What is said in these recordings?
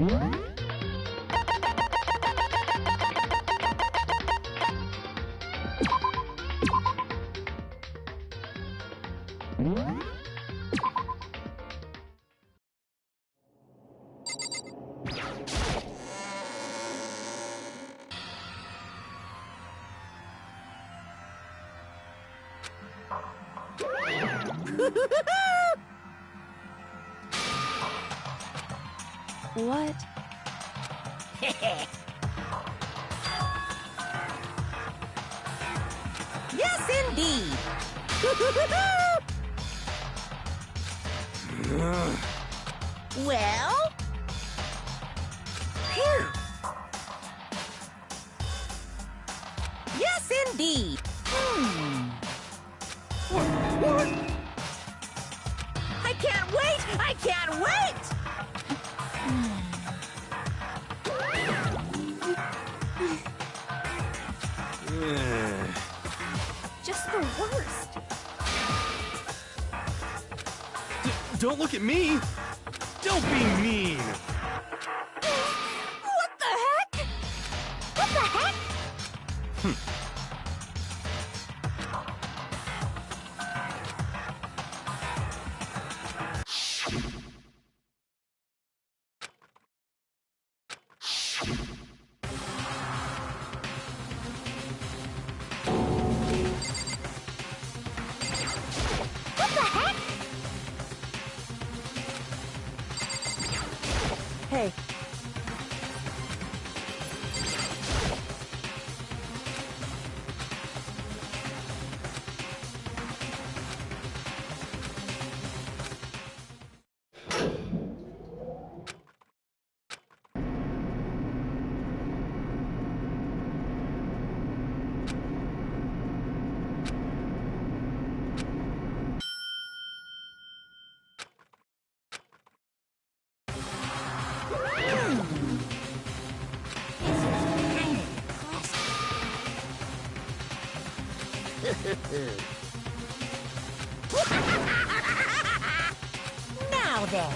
What? Yes, indeed. Well? Phew. Yes, indeed. What? I can't wait! I can't wait! Just the worst. Don't look at me! Don't be mean! What the heck? What the heck? What the heck? Hey. Now then.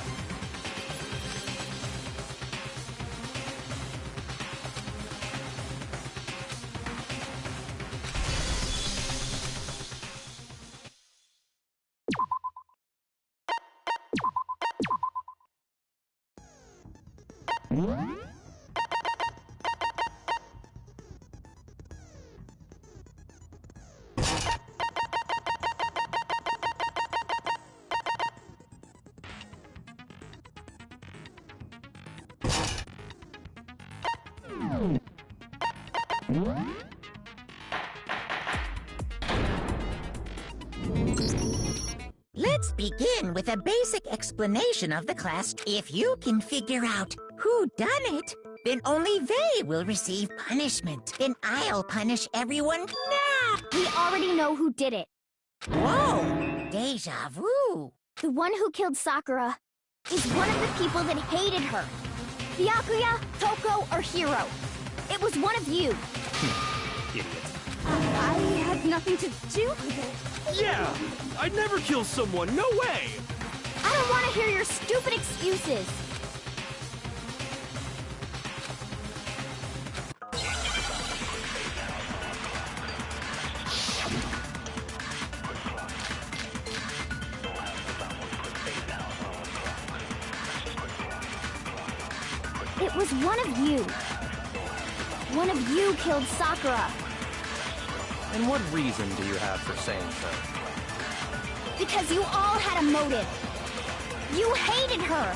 Let's begin with a basic explanation of the class. If you can figure out who done it, then only they will receive punishment. Then I'll punish everyone now. We already know who did it. Whoa! Deja vu. The one who killed Sakura is one of the people that hated her. Byakuya, Toko, or Hiro. It was one of you. Idiot. I had nothing to do with it. Yeah! I'd never kill someone, no way! I don't want to hear your stupid excuses. It was one of you. One of you killed Sakura. And what reason do you have for saying so? Because you all had a motive. You hated her.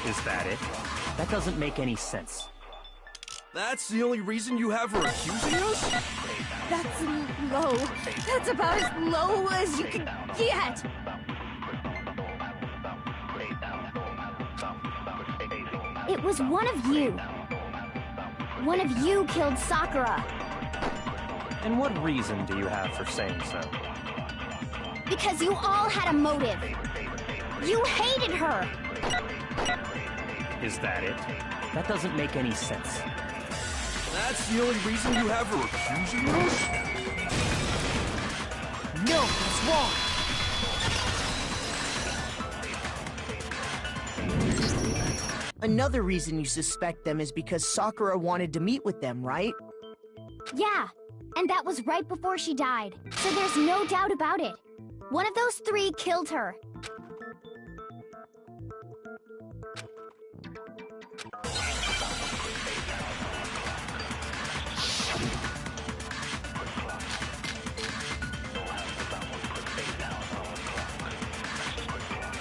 Is that it? That doesn't make any sense. That's the only reason you have for accusing us? That's low. That's about as low as you can get. It was one of you. One of you killed Sakura. And what reason do you have for saying so? Because you all had a motive. You hated her. Is that it? That doesn't make any sense. That's the only reason you have for accusing us? No, that's wrong. Another reason you suspect them is because Sakura wanted to meet with them, right? Yeah, and that was right before she died, so there's no doubt about it. One of those three killed her.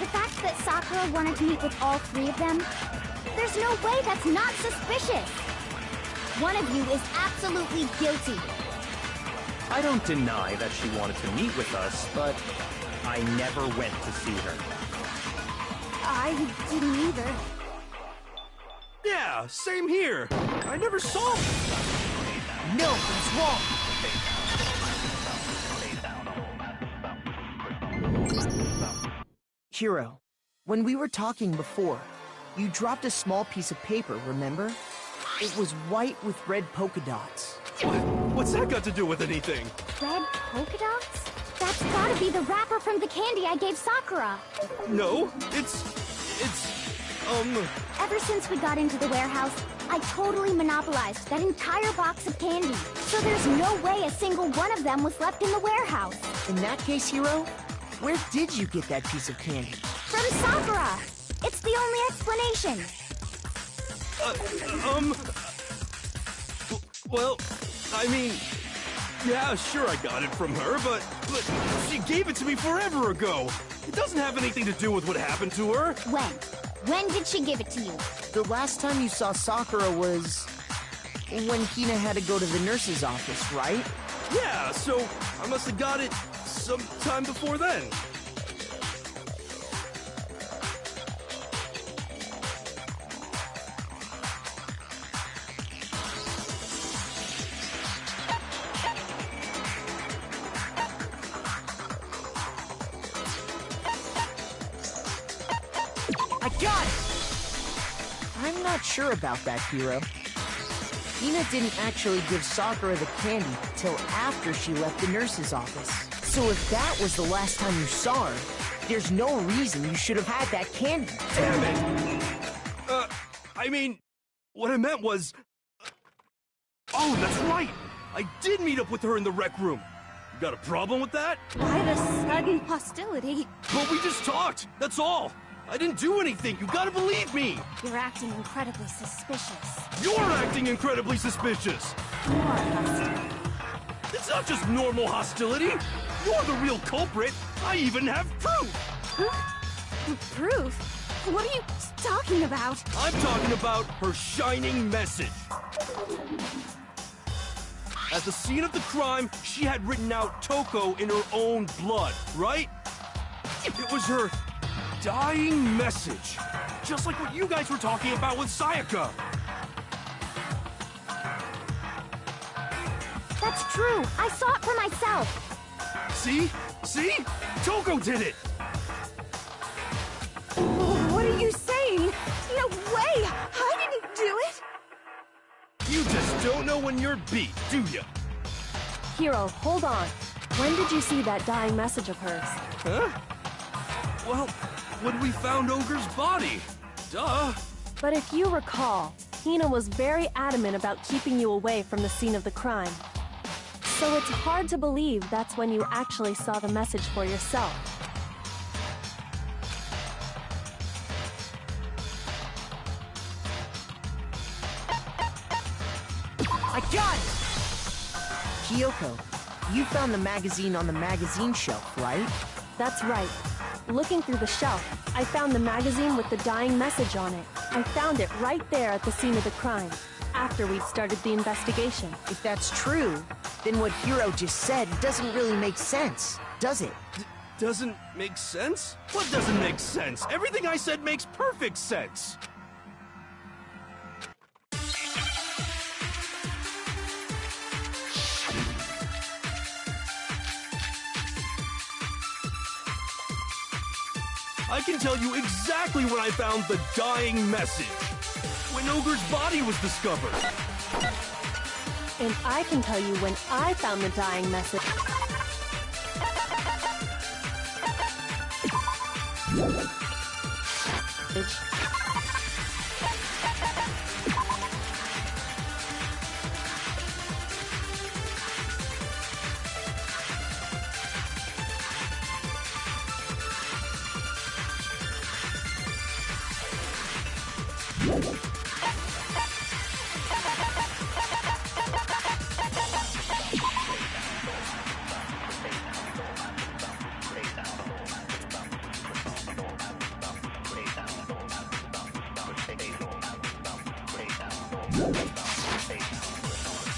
The fact that Sakura wanted to meet with all three of them, there's no way that's not suspicious. One of you is absolutely guilty. I don't deny that she wanted to meet with us, but I never went to see her. I didn't either. Yeah, same here. I never saw him. No, he's wrong. Hiro, when we were talking before, you dropped a small piece of paper, remember? It was white with red polka dots. What's that got to do with anything? Red polka dots? That's gotta be the wrapper from the candy I gave Sakura. No, it's... Ever since we got into the warehouse, I totally monopolized that entire box of candy. So there's no way a single one of them was left in the warehouse. In that case, Hiro, where did you get that piece of candy? From Sakura! It's the only explanation. Well, I mean... Yeah, sure I got it from her, but she gave it to me forever ago. It doesn't have anything to do with what happened to her. When? When did she give it to you? The last time you saw Sakura was... when Hina had to go to the nurse's office, right? Yeah, so I must have got it sometime before then. I got it! I'm not sure about that, Hiro. Hina didn't actually give Sakura the candy till after she left the nurse's office. So if that was the last time you saw her, there's no reason you should have had that candy. Damn it! I mean, what I meant was... Oh, that's right! I did meet up with her in the rec room. You got a problem with that? Why the sudden hostility? But we just talked, that's all! I didn't do anything, you gotta believe me! You're acting incredibly suspicious. You're acting incredibly suspicious! You are hostile. It's not just normal hostility! You're the real culprit! I even have proof! Huh? Proof? What are you talking about? I'm talking about her shining message! At the scene of the crime, she had written out Toko in her own blood, right? It was her dying message. Just like what you guys were talking about with Sayaka. That's true. I saw it for myself. See? See? Toko did it! What are you saying? No way! I didn't do it! You just don't know when you're beat, do ya? Hiro, hold on. When did you see that dying message of hers? Huh? Well, when we found Ogre's body. Duh. But if you recall, Hina was very adamant about keeping you away from the scene of the crime. So it's hard to believe that's when you actually saw the message for yourself. I got it! Kyoko, you found the magazine on the magazine shelf, right? That's right. Looking through the shelf, I found the magazine with the dying message on it. I found it right there at the scene of the crime, after we'd started the investigation. If that's true, then what Hiro just said doesn't really make sense, does it? Doesn't make sense? What doesn't make sense? Everything I said makes perfect sense! I can tell you exactly when I found the dying message. When Ogre's body was discovered. And I can tell you when I found the dying message.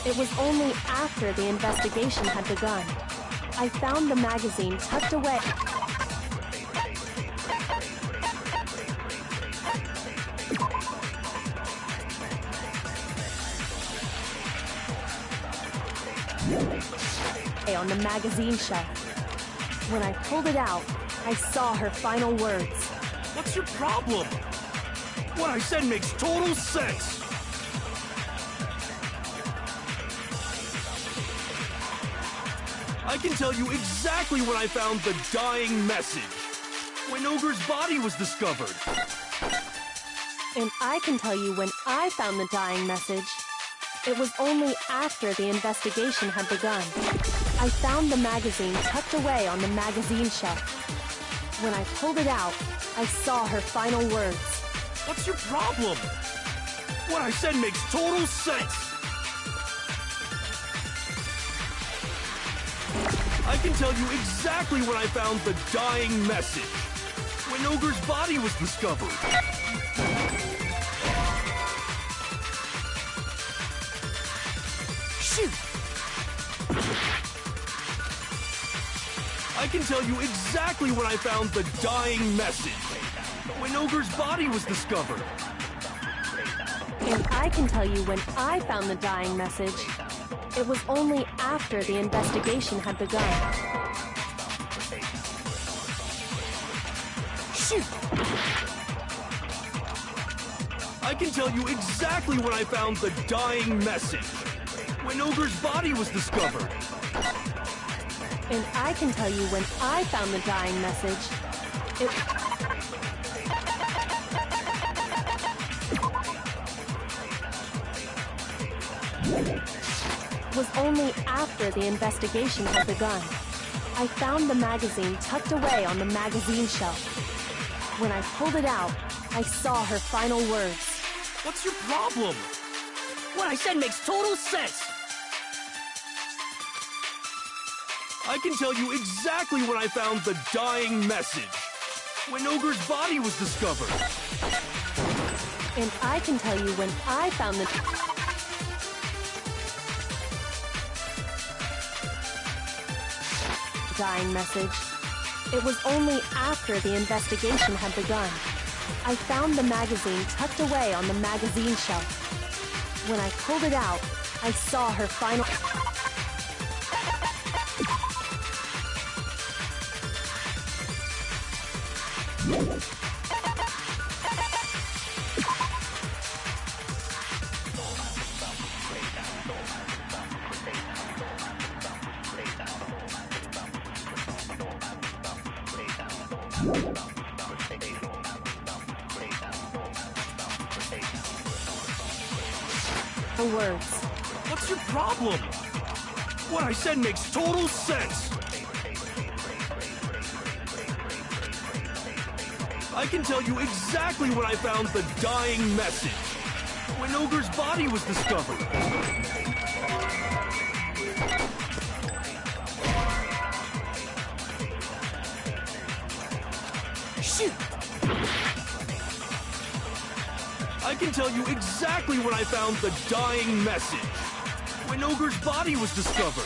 It was only after the investigation had begun. I found the magazine tucked away. On the magazine shelf. When I pulled it out, I saw her final words. What's your problem? What I said makes total sense. I can tell you exactly when I found the dying message. When Ogre's body was discovered. And I can tell you when I found the dying message. It was only after the investigation had begun. I found the magazine tucked away on the magazine shelf. When I pulled it out, I saw her final words. What's your problem? What I said makes total sense. I can tell you exactly when I found the dying message. When Ogre's body was discovered. Shoot! I can tell you exactly when I found the dying message. When Ogre's body was discovered. And I can tell you when I found the dying message. It was only after the investigation had begun. Shoot! I can tell you exactly when I found the dying message. When Ogre's body was discovered. And I can tell you when I found the dying message. It was only after the investigation had begun. I found the magazine tucked away on the magazine shelf. When I pulled it out, I saw her final words. What's your problem? What I said makes total sense! I can tell you exactly when I found the dying message. When Ogre's body was discovered. And I can tell you when I found the dying message. It was only after the investigation had begun. I found the magazine tucked away on the magazine shelf. When I pulled it out, I saw her final... words. What's your problem? What I said makes total sense. I can tell you exactly when I found the dying message. When Ogre's body was discovered. Shoot! I can tell you exactly when I found the dying message. When Ogre's body was discovered.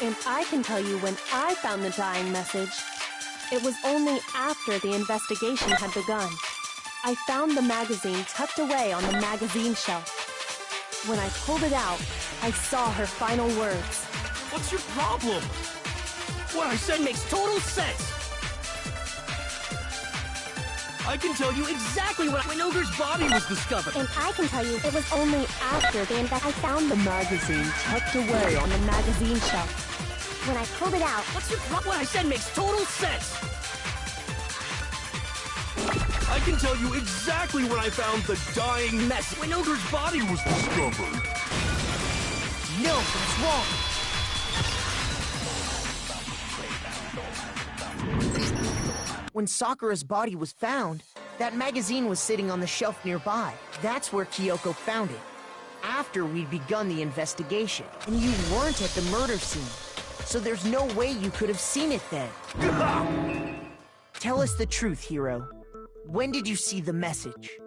And I can tell you when I found the dying message. It was only after the investigation had begun. I found the magazine tucked away on the magazine shelf. When I pulled it out, I saw her final words. What's your problem? What I said makes total sense. I can tell you exactly when Ogre's body was discovered. And I can tell you it was only after the I found the Magazine tucked away on the magazine shelf. When I pulled it out, What's your problem? What I said makes total sense. I can tell you exactly when I found the dying message. When Ogre's body was discovered. No, that's wrong! When Sakura's body was found, That magazine was sitting on the shelf nearby. That's where Kyoko found it. After we'd begun the investigation. And you weren't at the murder scene. So there's no way you could have seen it then. Tell us the truth, Hiro. When did you see the message?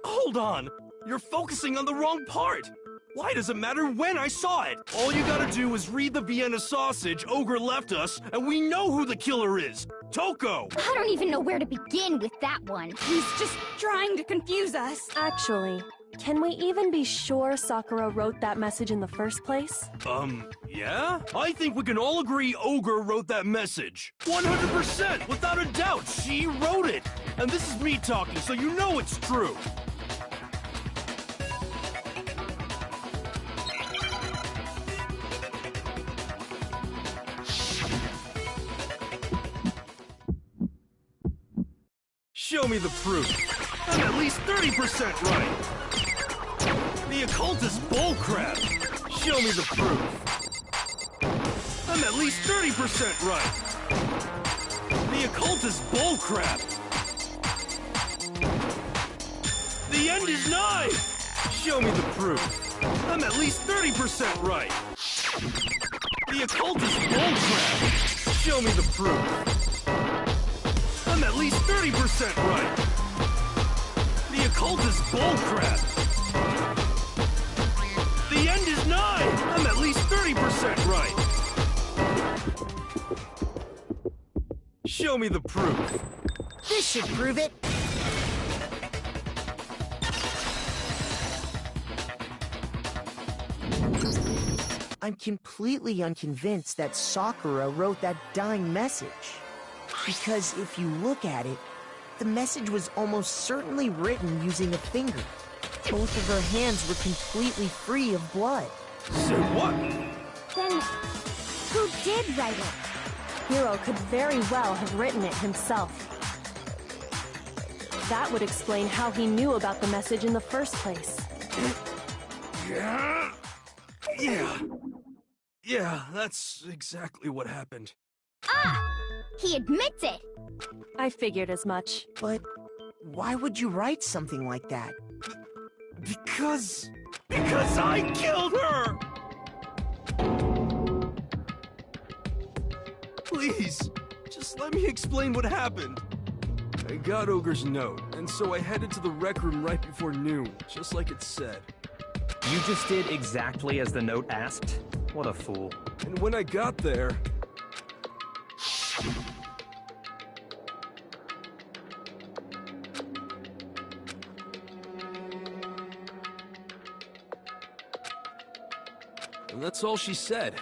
Hold on! You're focusing on the wrong part! Why does it matter when I saw it? All you gotta do is read the Vienna sausage Ogre left us, and we know who the killer is! Toko! I don't even know where to begin with that one. He's just trying to confuse us. Actually, can we even be sure Sakura wrote that message in the first place? Yeah? I think we can all agree Ogre wrote that message. 100%! Without a doubt, she wrote it! And this is me talking, so you know it's true! Show me the proof. I'm at least 30% right. The occult is bullcrap. Show me the proof. I'm at least 30% right. The occult is bullcrap. The end is nigh. Show me the proof. I'm at least 30% right. The occult is bullcrap. Show me the proof. I'm at least 30% right. The occult is bullcrap. The end is nigh. I'm at least 30% right. Show me the proof. This should prove it. I'm completely unconvinced that Sakura wrote that dying message. Because if you look at it, the message was almost certainly written using a finger. Both of her hands were completely free of blood. Say what? Then, who did write it? Hiro could very well have written it himself. That would explain how he knew about the message in the first place. Yeah, that's exactly what happened. Ah! He admits it! I figured as much. But why would you write something like that? Because I killed her! Please, just let me explain what happened. I got Ogre's note, and so I headed to the rec room right before noon, just like it said. You just did exactly as the note asked? What a fool. And when I got there... And that's all she said.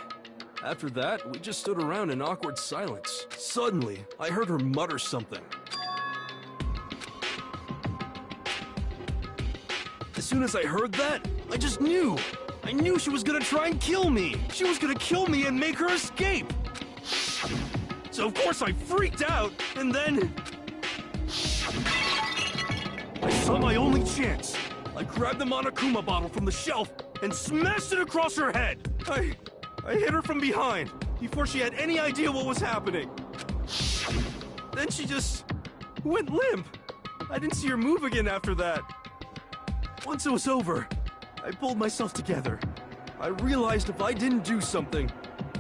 After that, we just stood around in awkward silence. Suddenly, I heard her mutter something. As soon as I heard that, I just knew. I knew she was gonna try and kill me. She was gonna kill me and make her escape. So of course I freaked out, and then... I saw my only chance. I grabbed the Monokuma bottle from the shelf and smashed it across her head. I hit her from behind before she had any idea what was happening. Then she just went limp. I didn't see her move again after that. Once it was over, I pulled myself together. I realized if I didn't do something,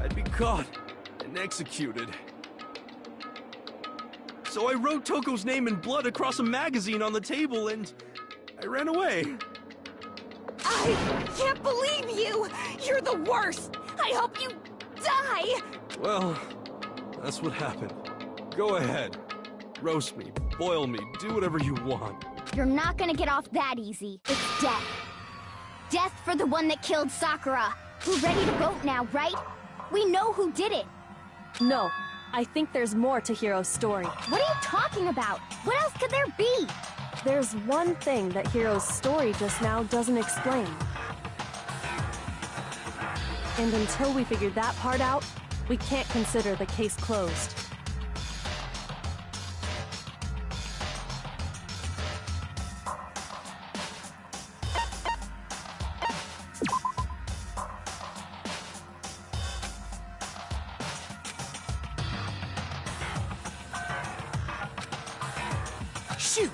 I'd be caught and executed. So I wrote Toko's name in blood across a magazine on the table and I ran away. I can't believe you! You're the worst! I hope you die! Well, that's what happened. Go ahead. Roast me, boil me, do whatever you want. You're not gonna get off that easy. It's death. Death for the one that killed Sakura. We're ready to vote now, right? We know who did it. No, I think there's more to Hiro's story. What are you talking about? What else could there be? There's one thing that Hiro's story just now doesn't explain. And until we figure that part out, we can't consider the case closed. Shoot!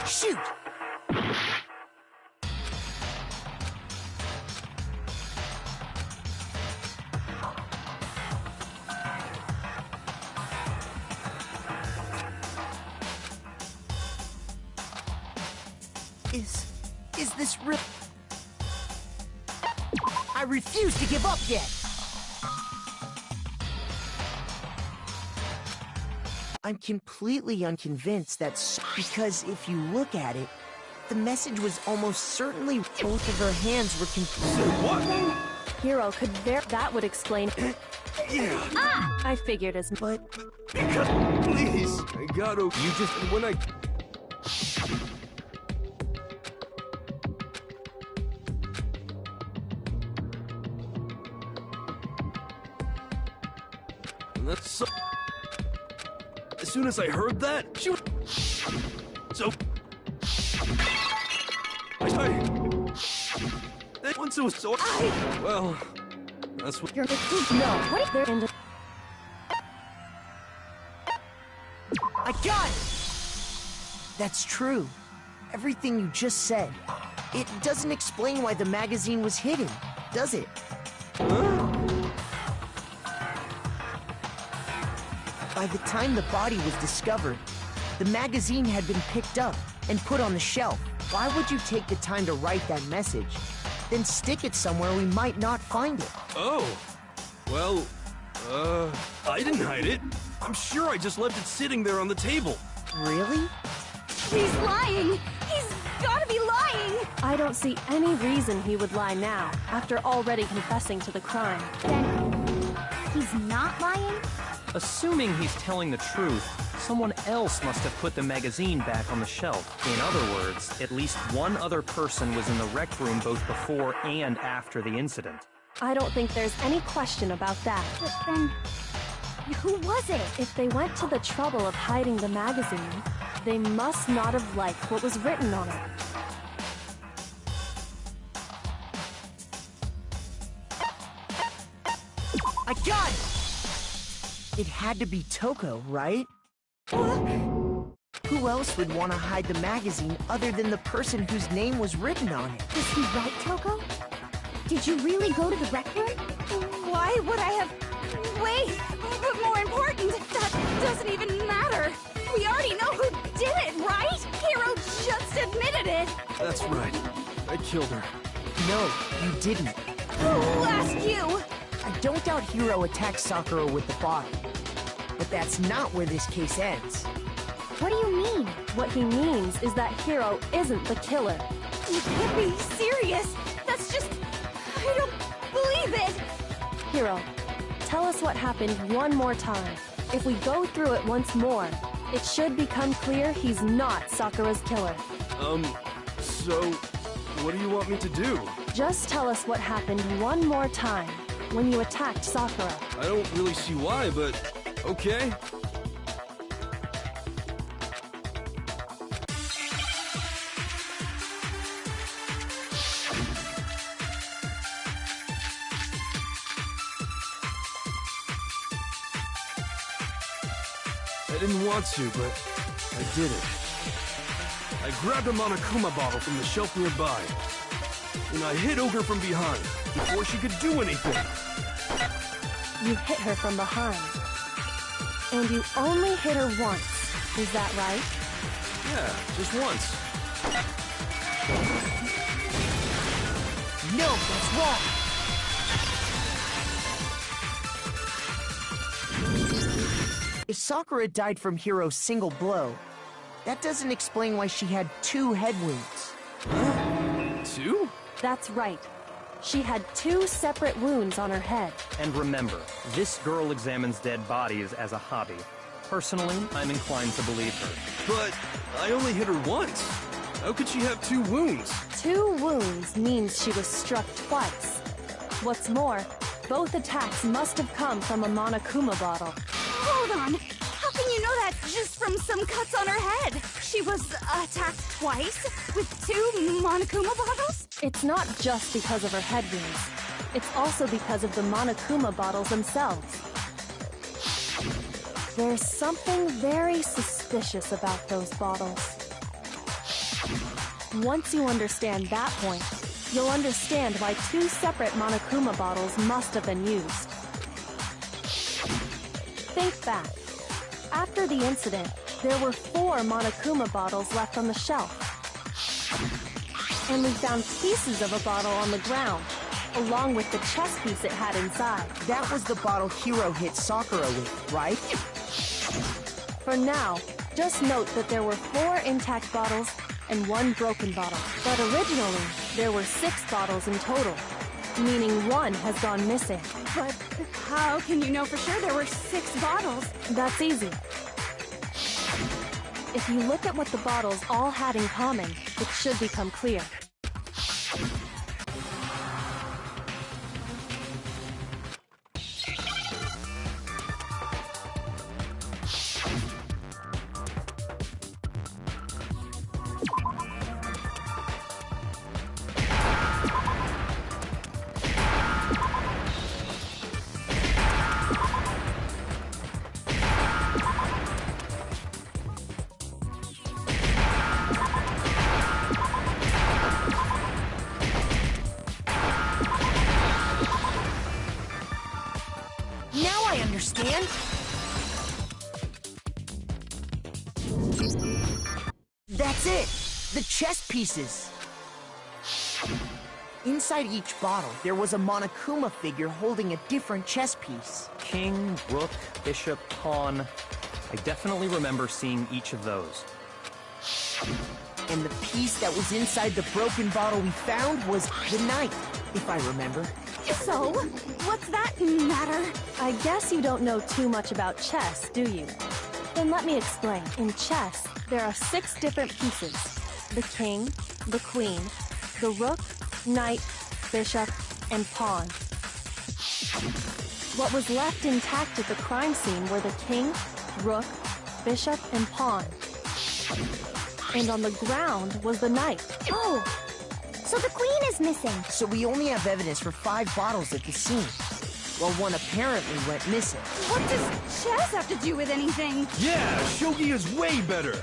Shoot! Is this real? I refuse to give up yet! I'm completely unconvinced that's because if you look at it, the message was almost certainly both of her hands were What? Hero could that would explain. Yeah. I figured as but Because, please, I gotta. You just when I. That's so. As soon as I heard that, she was. So. That once it was so. Well, that's what. you're no. What if they're in? I got it! That's true. Everything you just said. It doesn't explain why the magazine was hidden, does it? By the time the body was discovered, the magazine had been picked up and put on the shelf. Why would you take the time to write that message? Then stick it somewhere we might not find it. Oh. Well, I didn't hide it. I'm sure I just left it sitting there on the table. Really? He's lying! He's gotta be lying! I don't see any reason he would lie now, after already confessing to the crime. Then he's not lying? Assuming he's telling the truth, someone else must have put the magazine back on the shelf. In other words, at least one other person was in the rec room both before and after the incident. I don't think there's any question about that. But then, who was it? If they went to the trouble of hiding the magazine, they must not have liked what was written on it. I got it! It had to be Toko, right? Who else would want to hide the magazine other than the person whose name was written on it? Was he right, Toko? Did you really go to the rec room? Why would I have... Wait! But more important, that doesn't even matter! We already know who did it, right? Hero just admitted it! That's right. I killed her. No, you didn't. Who asked you? I don't doubt Hiro attacked Sakura with the body. But that's not where this case ends. What do you mean? What he means is that Hero isn't the killer. You can't be serious! That's just... I don't believe it! Hero, tell us what happened one more time. If we go through it once more, it should become clear he's not Sakura's killer. So, what do you want me to do? Just tell us what happened one more time when you attacked Sakura. I don't really see why, but okay. I didn't want to, but I did it. I grabbed a Monokuma bottle from the shelf nearby, and I hit Ogre from behind before she could do anything. You hit her from behind. And you only hit her once. Is that right? Yeah, just once. No, that's wrong! If Sakura died from Hiro's single blow, that doesn't explain why she had 2 head wounds. 2? That's right. She had 2 separate wounds on her head. And remember, this girl examines dead bodies as a hobby. Personally, I'm inclined to believe her. But I only hit her once. How could she have 2 wounds? 2 wounds means she was struck twice. What's more, both attacks must have come from a Monokuma bottle. Hold on! How can you know that just from some cuts on her head. She was attacked twice with 2 Monokuma bottles? It's not just because of her head wounds. It's also because of the Monokuma bottles themselves. There's something very suspicious about those bottles. Once you understand that point, you'll understand why 2 separate Monokuma bottles must have been used. Think back. After the incident, there were 4 Monokuma bottles left on the shelf. And we found pieces of a bottle on the ground, along with the chess piece it had inside. That was the bottle Hiro hit Sakura with, right? For now, just note that there were 4 intact bottles and 1 broken bottle. But originally, there were 6 bottles in total, meaning 1 has gone missing. But how can you know for sure there were 6 bottles? That's easy. If you look at what the bottles all had in common, it should become clear. Now I understand. That's it! The chess pieces! Inside each bottle, there was a Monokuma figure holding a different chess piece. King, rook, bishop, pawn. I definitely remember seeing each of those. And the piece that was inside the broken bottle we found was the knight, if I remember. So, what's that matter? I guess you don't know too much about chess, do you? Then let me explain. In chess, there are 6 different pieces. The king, the queen, the rook, knight, bishop, and pawn. What was left intact at the crime scene were the king, rook, bishop, and pawn. And on the ground was the knight. Oh, so the queen is missing. So we only have evidence for 5 bottles at the scene, while 1 apparently went missing. What does chess have to do with anything? Yeah, shogi is way better.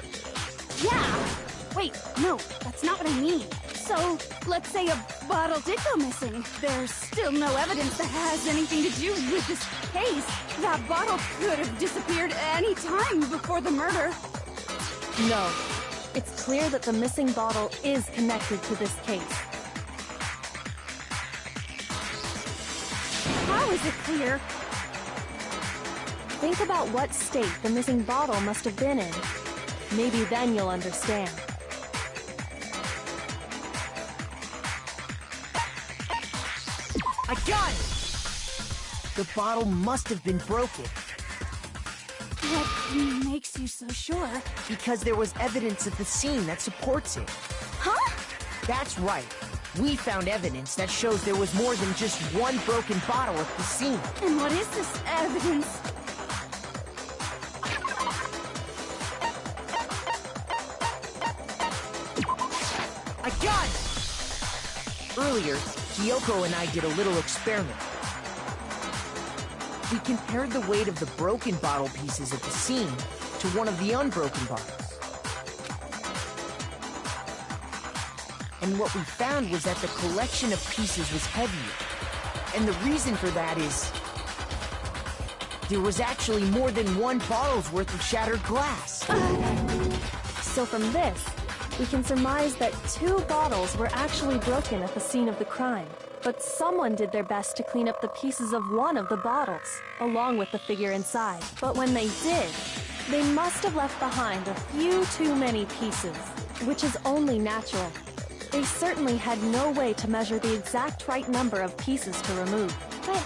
Yeah. Wait, no, that's not what I mean. So, let's say a bottle did go missing. There's still no evidence that has anything to do with this case. That bottle could have disappeared any time before the murder. No. It's clear that the missing bottle is connected to this case. How is it clear? Think about what state the missing bottle must have been in. Maybe then you'll understand. I got it! The bottle must have been broken. What makes you so sure? Because there was evidence at the scene that supports it. Huh? That's right. We found evidence that shows there was more than just 1 broken bottle at the scene. And what is this evidence? I got it! Earlier, Kyoko and I did a little experiment. We compared the weight of the broken bottle pieces at the scene to one of the unbroken bottles. And what we found was that the collection of pieces was heavier. And the reason for that is there was actually more than 1 bottle's worth of shattered glass. So from this, we can surmise that 2 bottles were actually broken at the scene of the crime. But someone did their best to clean up the pieces of one of the bottles, along with the figure inside. But when they did, they must have left behind a few too many pieces, which is only natural. They certainly had no way to measure the exact right number of pieces to remove. But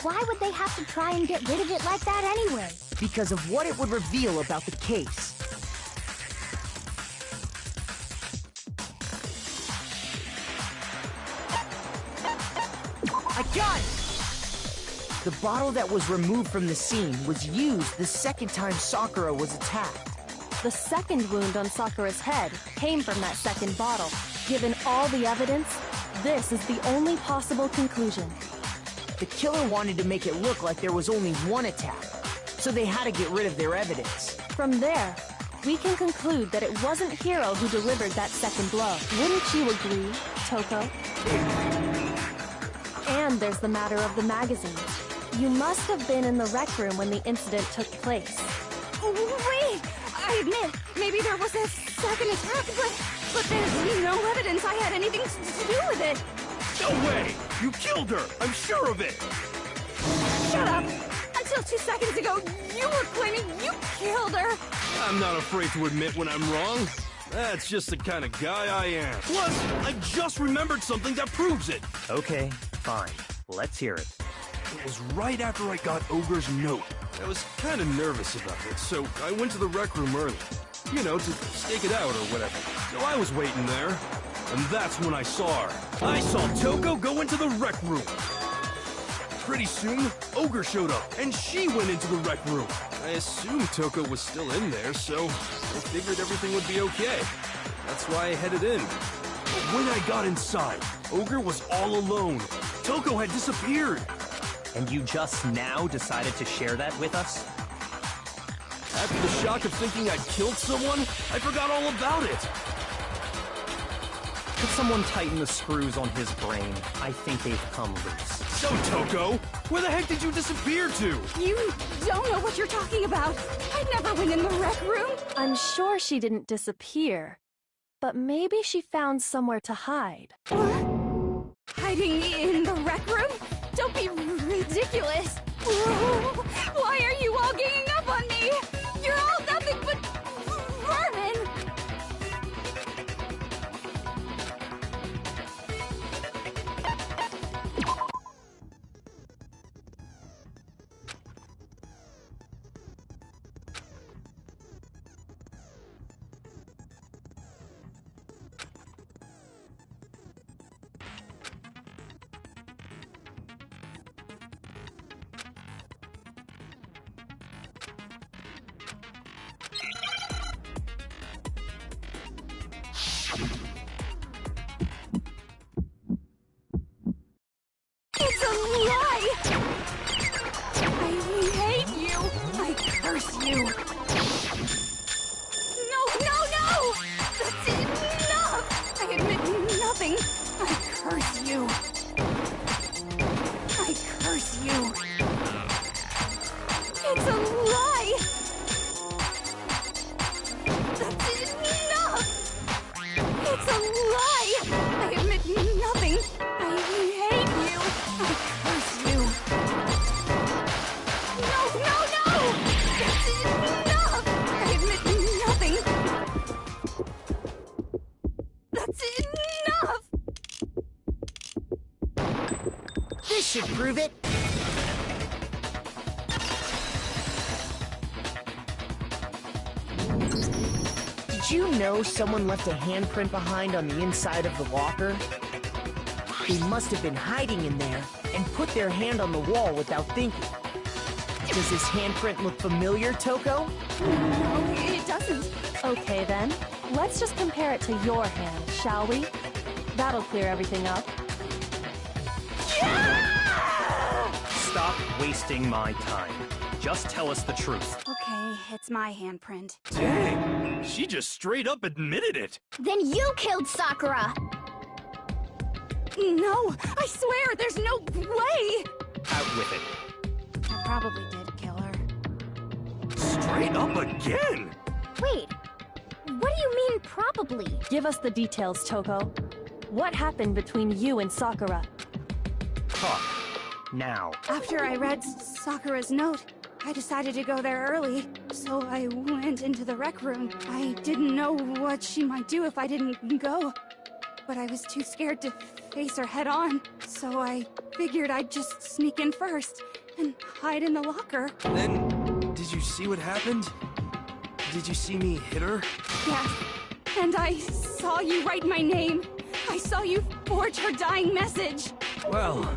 why would they have to try and get rid of it like that anyway? Because of what it would reveal about the case. I got it! The bottle that was removed from the scene was used the second time Sakura was attacked. The second wound on Sakura's head came from that second bottle. Given all the evidence, this is the only possible conclusion. The killer wanted to make it look like there was only one attack, so they had to get rid of their evidence. From there, we can conclude that it wasn't Hiro who delivered that second blow. Wouldn't you agree, Toko? And there's the matter of the magazine. You must have been in the rec room when the incident took place. Wait! I admit, maybe there was a second attack, but there's no evidence I had anything to do with it. No way! You killed her! I'm sure of it! Shut up! Until 2 seconds ago, you were claiming you killed her! I'm not afraid to admit when I'm wrong. That's just the kind of guy I am. Plus, I just remembered something that proves it. Okay, fine. Let's hear it. It was right after I got Ogre's note. I was kind of nervous about it, so I went to the rec room early. You know, to stake it out or whatever. So I was waiting there, and that's when I saw her. I saw Toko go into the rec room. Pretty soon, Ogre showed up, and she went into the rec room. I assumed Toko was still in there, so I figured everything would be okay. That's why I headed in. But when I got inside, Ogre was all alone. Toko had disappeared. And you just now decided to share that with us? After the shock of thinking I'd killed someone, I forgot all about it. Could someone tighten the screws on his brain? I think they've come loose. So, Toko, where the heck did you disappear to? You don't know what you're talking about. I never went in the rec room. I'm sure she didn't disappear, but maybe she found somewhere to hide. What? Hiding in the rec room? Don't be ridiculous. Why are you all ganging up on me? You're all nothing but vermin. It's a lie! I hate you! I curse you! No! That's enough! I admit nothing! I curse you! I curse you! It's a lie! That's enough! It's a lie! I admit nothing! I hate you! I curse you! No! That's enough! I admit nothing! That's enough! This should prove it. Did you know someone left a handprint behind on the inside of the locker? They must have been hiding in there and put their hand on the wall without thinking. Does this handprint look familiar, Toko? No, it doesn't. Okay then, let's just compare it to your hand, shall we? That'll clear everything up. Stop wasting my time. Just tell us the truth. Okay, it's my handprint. Dang, she just straight up admitted it. Then you killed Sakura! No, I swear, there's no way! Out with it. I probably did kill her. Straight up again? Wait, what do you mean probably? Give us the details, Toko. What happened between you and Sakura? Talk. Now. After I read Sakura's note, I decided to go there early, so I went into the rec room. I didn't know what she might do if I didn't go, but I was too scared to face her head on, so I figured I'd just sneak in first and hide in the locker. Then, did you see what happened? Did you see me hit her? Yeah, and I saw you write my name. I saw you forge her dying message. Well,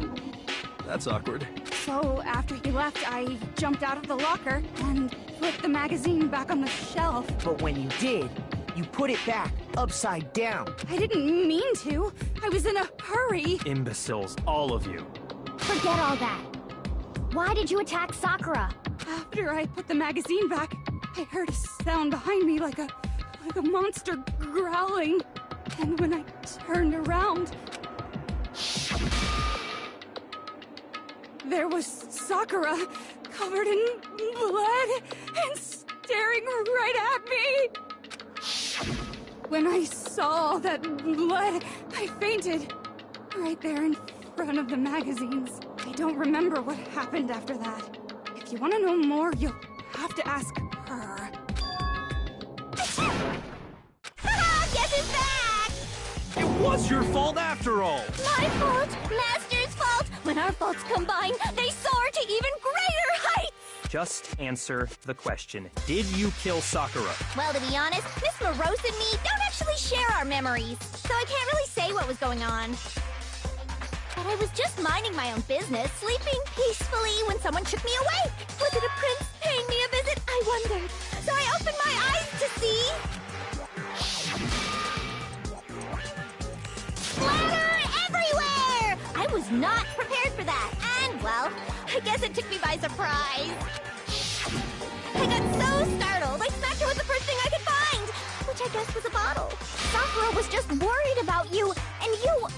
that's awkward. So after he left, I jumped out of the locker and put the magazine back on the shelf. But when you did, you put it back, upside down. I didn't mean to. I was in a hurry. Imbeciles, all of you. Forget all that. Why did you attack Sakura? After I put the magazine back, I heard a sound behind me like a monster growling. And when I turned around, there was Sakura, covered in blood and staring right at me. When I saw that blood, I fainted. Right there in front of the magazines. I don't remember what happened after that. If you want to know more, you'll have to ask her. Guess who's back? It was your fault after all! My fault, Master's fault. When our faults combine, they soar to even greater heights. Just answer the question. Did you kill Sakura? Well, to be honest, Miss Morose and me don't actually share our memories, so I can't really say what was going on. But I was just minding my own business, sleeping peacefully when someone shook me awake. Was it a prince paying me a visit? I wondered. So I opened my eyes to see... splatter everywhere! I was not prepared for that, and, well, I guess it took me by surprise. I got so startled, I smacked her with the first thing I could find, which I guess was a bottle. Sakura was just worried about you, and you're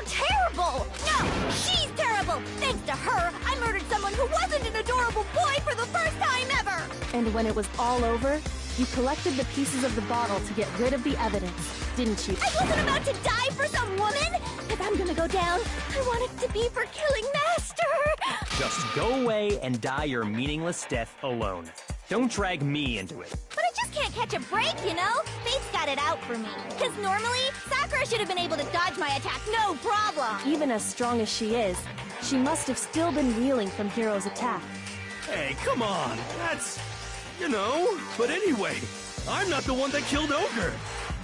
terrible! No, she's terrible! Thanks to her, I murdered someone who wasn't an adorable boy for the first time ever! And when it was all over, you collected the pieces of the bottle to get rid of the evidence, didn't you? I wasn't about to die for some woman! If I'm gonna go down, I want it to be for killing Master! Just go away and die your meaningless death alone. Don't drag me into it. But I just can't catch a break, you know? Fate's got it out for me. Because normally, Sakura should have been able to dodge my attack, no problem! Even as strong as she is, she must have still been reeling from Hiro's attack. Hey, come on! That's... you know... But anyway, I'm not the one that killed Ogre!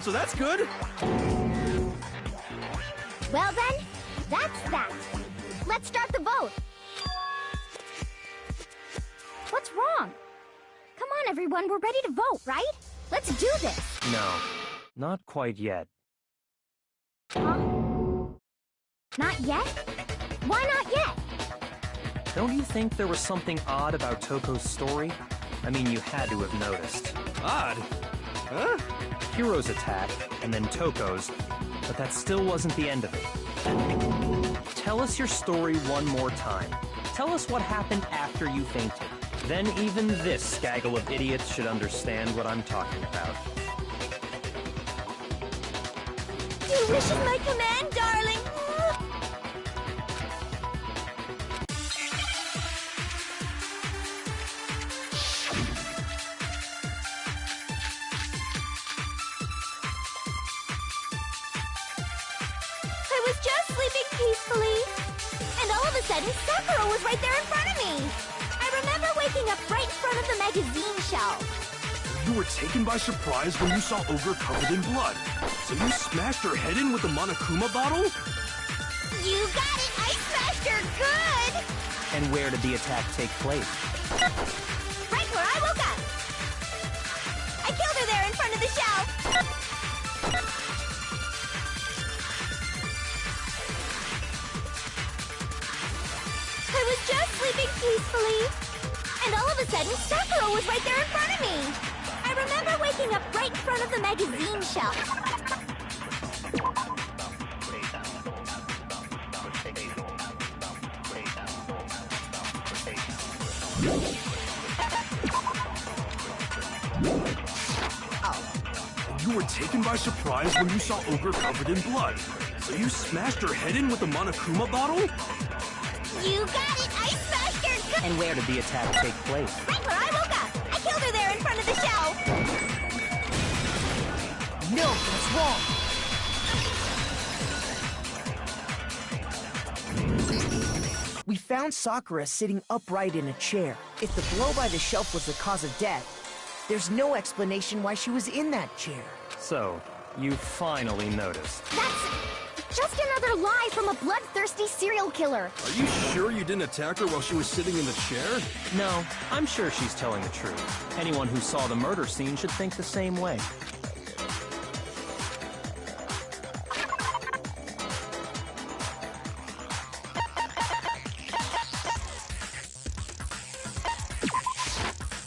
So that's good! Well then, that's that. Let's start the vote. What's wrong? Come on, everyone, we're ready to vote, right? Let's do this. No, not quite yet. Huh? Not yet? Why not yet? Don't you think there was something odd about Toko's story? I mean, you had to have noticed. Odd? Huh? Hiro's attack, and then Toko's, but that still wasn't the end of it. Tell us your story one more time. Tell us what happened after you fainted. Then even this gaggle of idiots should understand what I'm talking about. Your wish is my command, darling. I was just sleeping peacefully, and all of a sudden, Sakura was right there in front of me. I remember waking up right in front of the magazine shelf. You were taken by surprise when you saw Ogre covered in blood. So you smashed her head in with the Monokuma bottle? You got it! I smashed her good! And where did the attack take place? Right where I woke up! I killed her there in front of the shelf! I was just sleeping peacefully, and all of a sudden, Sakura was right there in front of me! I remember waking up right in front of the magazine shelf. You were taken by surprise when you saw Ogre covered in blood. So you smashed her head in with the Monokuma bottle? You got it! I smashed her good! And where did the attack take place? Right where I woke up! I killed her there in front of the shelf! No, that's wrong. We found Sakura sitting upright in a chair. If the blow by the shelf was the cause of death, there's no explanation why she was in that chair. So, you finally noticed. Just another lie from a bloodthirsty serial killer. Are you sure you didn't attack her while she was sitting in the chair? No, I'm sure she's telling the truth. Anyone who saw the murder scene should think the same way.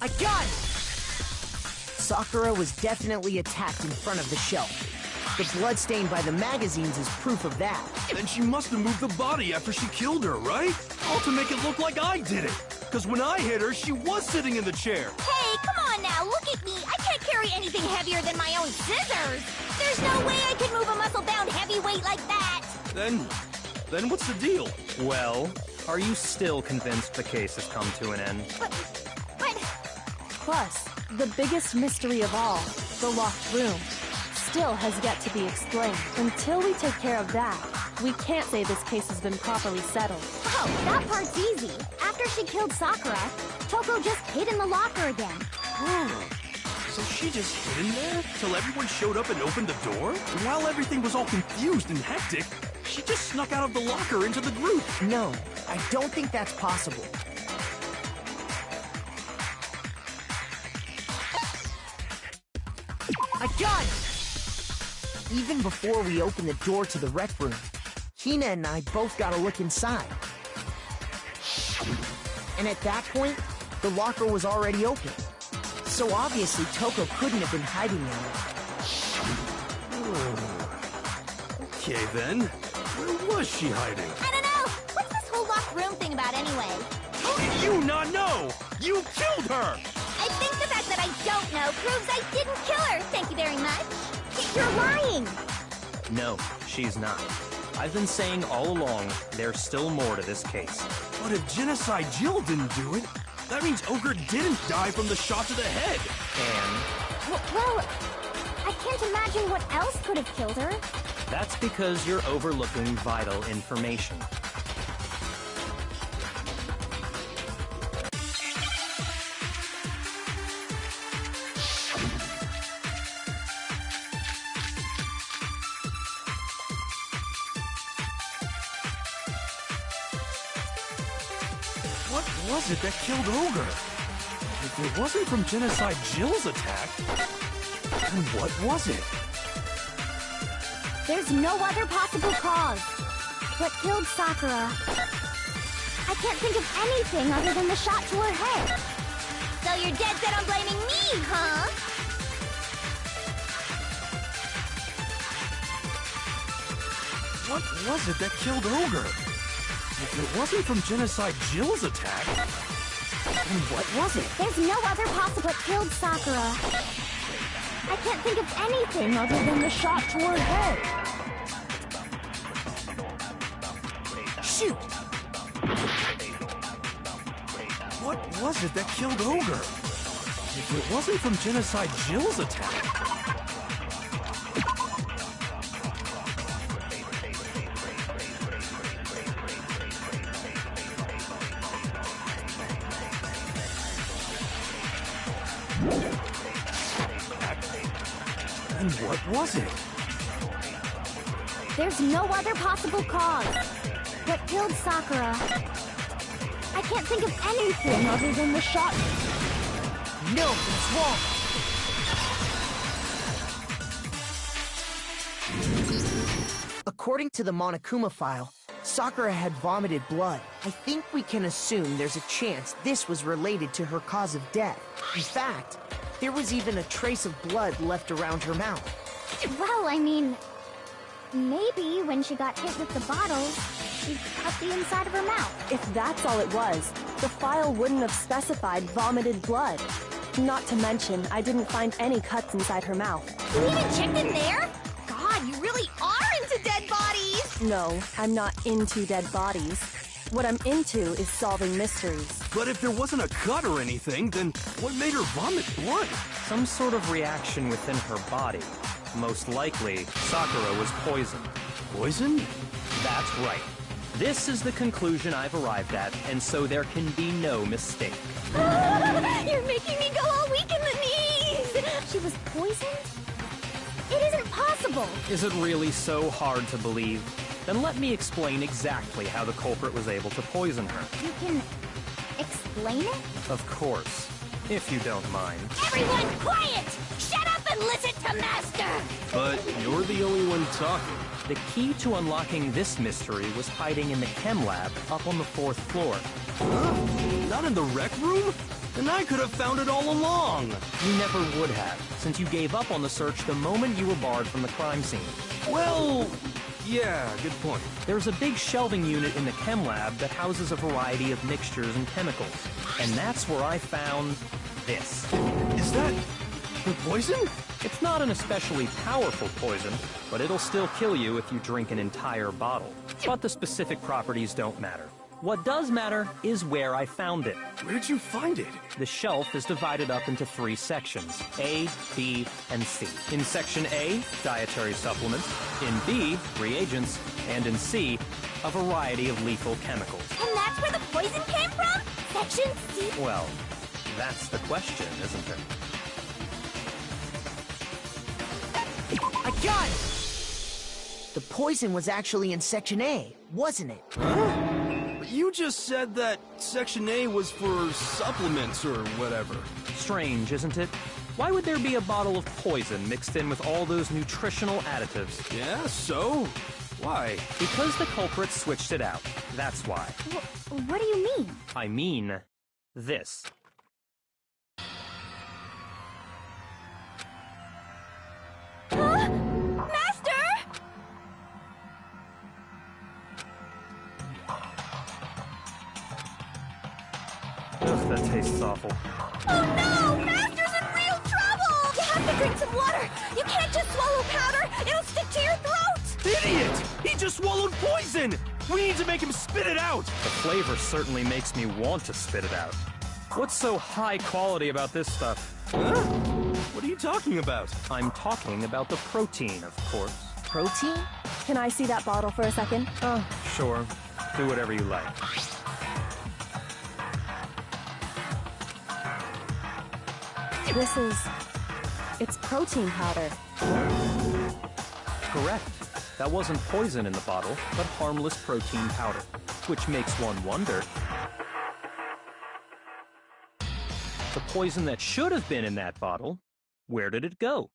I got it! Sakura was definitely attacked in front of the shelf. The blood stain by the magazines is proof of that. Then she must have moved the body after she killed her, right? All to make it look like I did it. Because when I hit her, she was sitting in the chair. Hey, come on now, look at me. I can't carry anything heavier than my own scissors. There's no way I can move a muscle-bound heavyweight like that. Then what's the deal? Well, are you still convinced the case has come to an end? But... Plus, the biggest mystery of all, the locked room, still has yet to be explained. Until we take care of that, we can't say this case has been properly settled. Oh, that part's easy. After she killed Sakura, Toko just hid in the locker again. So she just hid in there till everyone showed up and opened the door? And while everything was all confused and hectic, she just snuck out of the locker into the group. No, I don't think that's possible. I got it! Even before we opened the door to the rec room, Hina and I both got a look inside. And at that point, the locker was already open. So obviously Toko couldn't have been hiding there. Okay then, where was she hiding? I don't know. What's this whole locked room thing about anyway? How did you not know? You killed her! I think the fact that I don't know proves I didn't kill her. Thank you very much. You're lying. No, she's not. I've been saying all along, there's still more to this case. But if Genocide Jill didn't do it, that means Ogre didn't die from the shot to the head. And Well, I can't imagine what else could have killed her. that's because you're overlooking vital information. What was it that killed Ogre? If it wasn't from Genocide Jill's attack, then what was it? There's no other possible cause. What killed Sakura? I can't think of anything other than the shot to her head. So you're dead set on blaming me, huh? What was it that killed Ogre? If it wasn't from Genocide Jill's attack, then what was it? There's no other possible. What killed Sakura? I can't think of anything other than the shot to her head. Shoot! What was it that killed Ogre? If it wasn't from Genocide Jill's attack, then what was it? There's no other possible cause. What killed Sakura? I can't think of anything other than the shot. No, it's wrong! According to the Monokuma file, Sakura had vomited blood. I think we can assume there's a chance this was related to her cause of death. In fact, there was even a trace of blood left around her mouth. Well, I mean, maybe when she got hit with the bottle, she cut the inside of her mouth. If that's all it was, the file wouldn't have specified vomited blood. Not to mention, I didn't find any cuts inside her mouth. You even checked in there? God, you really are into dead bodies! No, I'm not into dead bodies. What I'm into is solving mysteries. But if there wasn't a cut or anything, then what made her vomit blood? Some sort of reaction within her body. Most likely, Sakura was poisoned. Poison? That's right. This is the conclusion I've arrived at, and so there can be no mistake. You're making me go all weak in the knees! She was poisoned? It isn't possible! unbelievable! Is it really so hard to believe? Then let me explain exactly how the culprit was able to poison her. You can explain it? Of course, if you don't mind. Everyone quiet! Shut up and listen to Master! But you're the only one talking. The key to unlocking this mystery was hiding in the chem lab up on the 4th floor. Huh? Not in the rec room? Then I could have found it all along. You never would have, since you gave up on the search the moment you were barred from the crime scene. Well, yeah, good point. There's a big shelving unit in the chem lab that houses a variety of mixtures and chemicals. And that's where I found this. Is that the poison? It's not an especially powerful poison, but it'll still kill you if you drink an entire bottle. But the specific properties don't matter. What does matter is where I found it. Where'd you find it? The shelf is divided up into 3 sections, A, B, and C. In Section A, dietary supplements. In B, reagents. And in C, a variety of lethal chemicals. And that's where the poison came from? Section C? Well, that's the question, isn't it? I got it! The poison was actually in Section A, wasn't it? Huh? You just said that Section A was for supplements or whatever. Strange, isn't it? Why would there be a bottle of poison mixed in with all those nutritional additives? Yeah, so? Why? Because the culprit switched it out. That's why. What do you mean? I mean this. Huh? Master! Ugh, that tastes awful. Oh no! Master's in real trouble! You have to drink some water! You can't just swallow powder! It'll stick to your throat! Idiot! He just swallowed poison! We need to make him spit it out! The flavor certainly makes me want to spit it out. What's so high quality about this stuff? Huh? What are you talking about? I'm talking about the protein, of course. Protein? Can I see that bottle for a second? Oh, sure. Do whatever you like. It's protein powder. Correct. That wasn't poison in the bottle, but harmless protein powder. Which makes one wonder. The poison that should have been in that bottle, where did it go?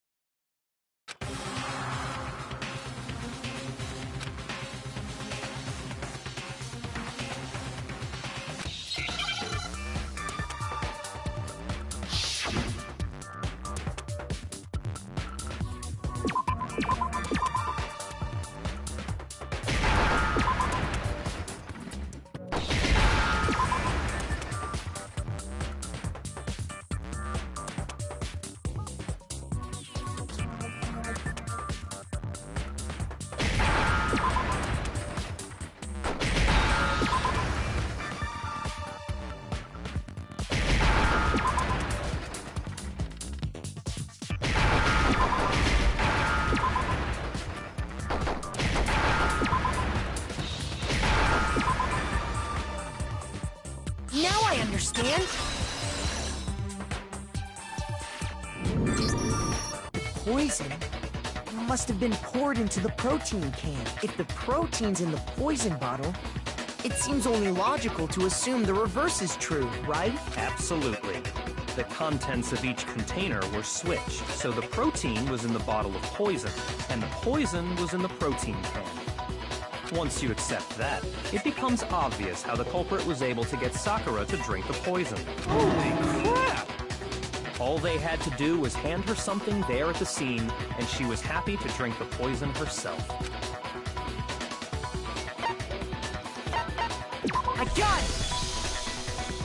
Now I understand. The poison must have been poured into the protein can. If the protein's in the poison bottle, it seems only logical to assume the reverse is true, right? Absolutely. The contents of each container were switched, so the protein was in the bottle of poison, and the poison was in the protein can. Once you accept that, it becomes obvious how the culprit was able to get Sakura to drink the poison. Holy crap! All they had to do was hand her something there at the scene, and she was happy to drink the poison herself. I got it!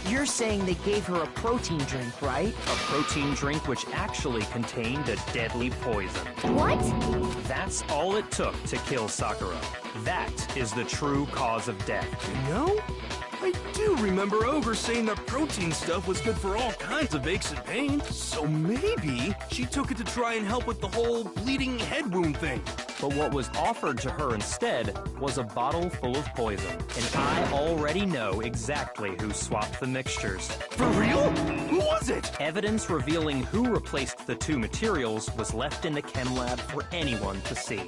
You're saying they gave her a protein drink, right? A protein drink which actually contained a deadly poison. What? That's all it took to kill Sakura. That is the true cause of death. You know, I do remember Ogre saying that protein stuff was good for all kinds of aches and pains. So maybe she took it to try and help with the whole bleeding head wound thing. But what was offered to her instead was a bottle full of poison. And I already know exactly who swapped the mixtures. For real? Who was was it? Evidence revealing who replaced the two materials was left in the chem lab for anyone to see.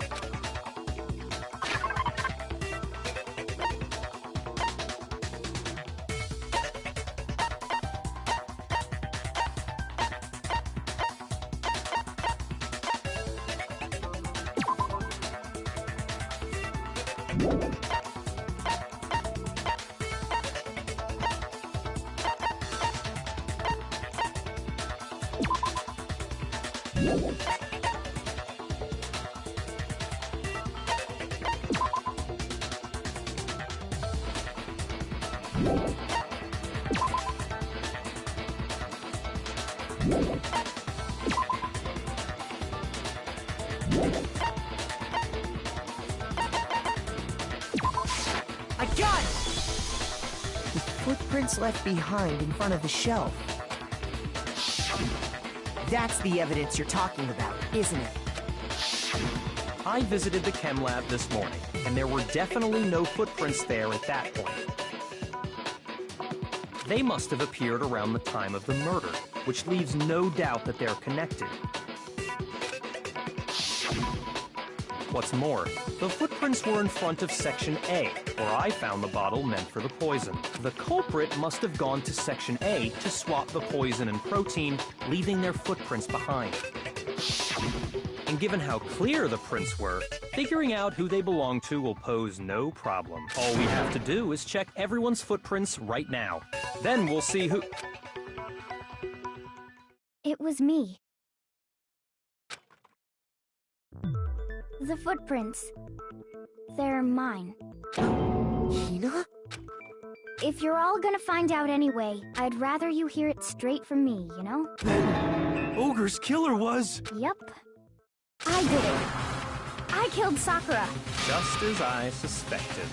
I got it! The footprints left behind in front of the shelf. That's the evidence you're talking about, isn't it? I visited the chem lab this morning, and there were definitely no footprints there at that point. They must have appeared around the time of the murder, which leaves no doubt that they're connected. What's more, the footprints were in front of Section A, where I found the bottle meant for the poison. The culprit must have gone to Section A to swap the poison and protein, leaving their footprints behind. And given how clear the prints were, figuring out who they belong to will pose no problem. All we have to do is check everyone's footprints right now. Then we'll see who... It was me. The footprints. They're mine. Hina? If you're all gonna find out anyway, I'd rather you hear it straight from me, you know? Then Ogre's killer was... Yep. I did it. I killed Sakura. Just as I suspected.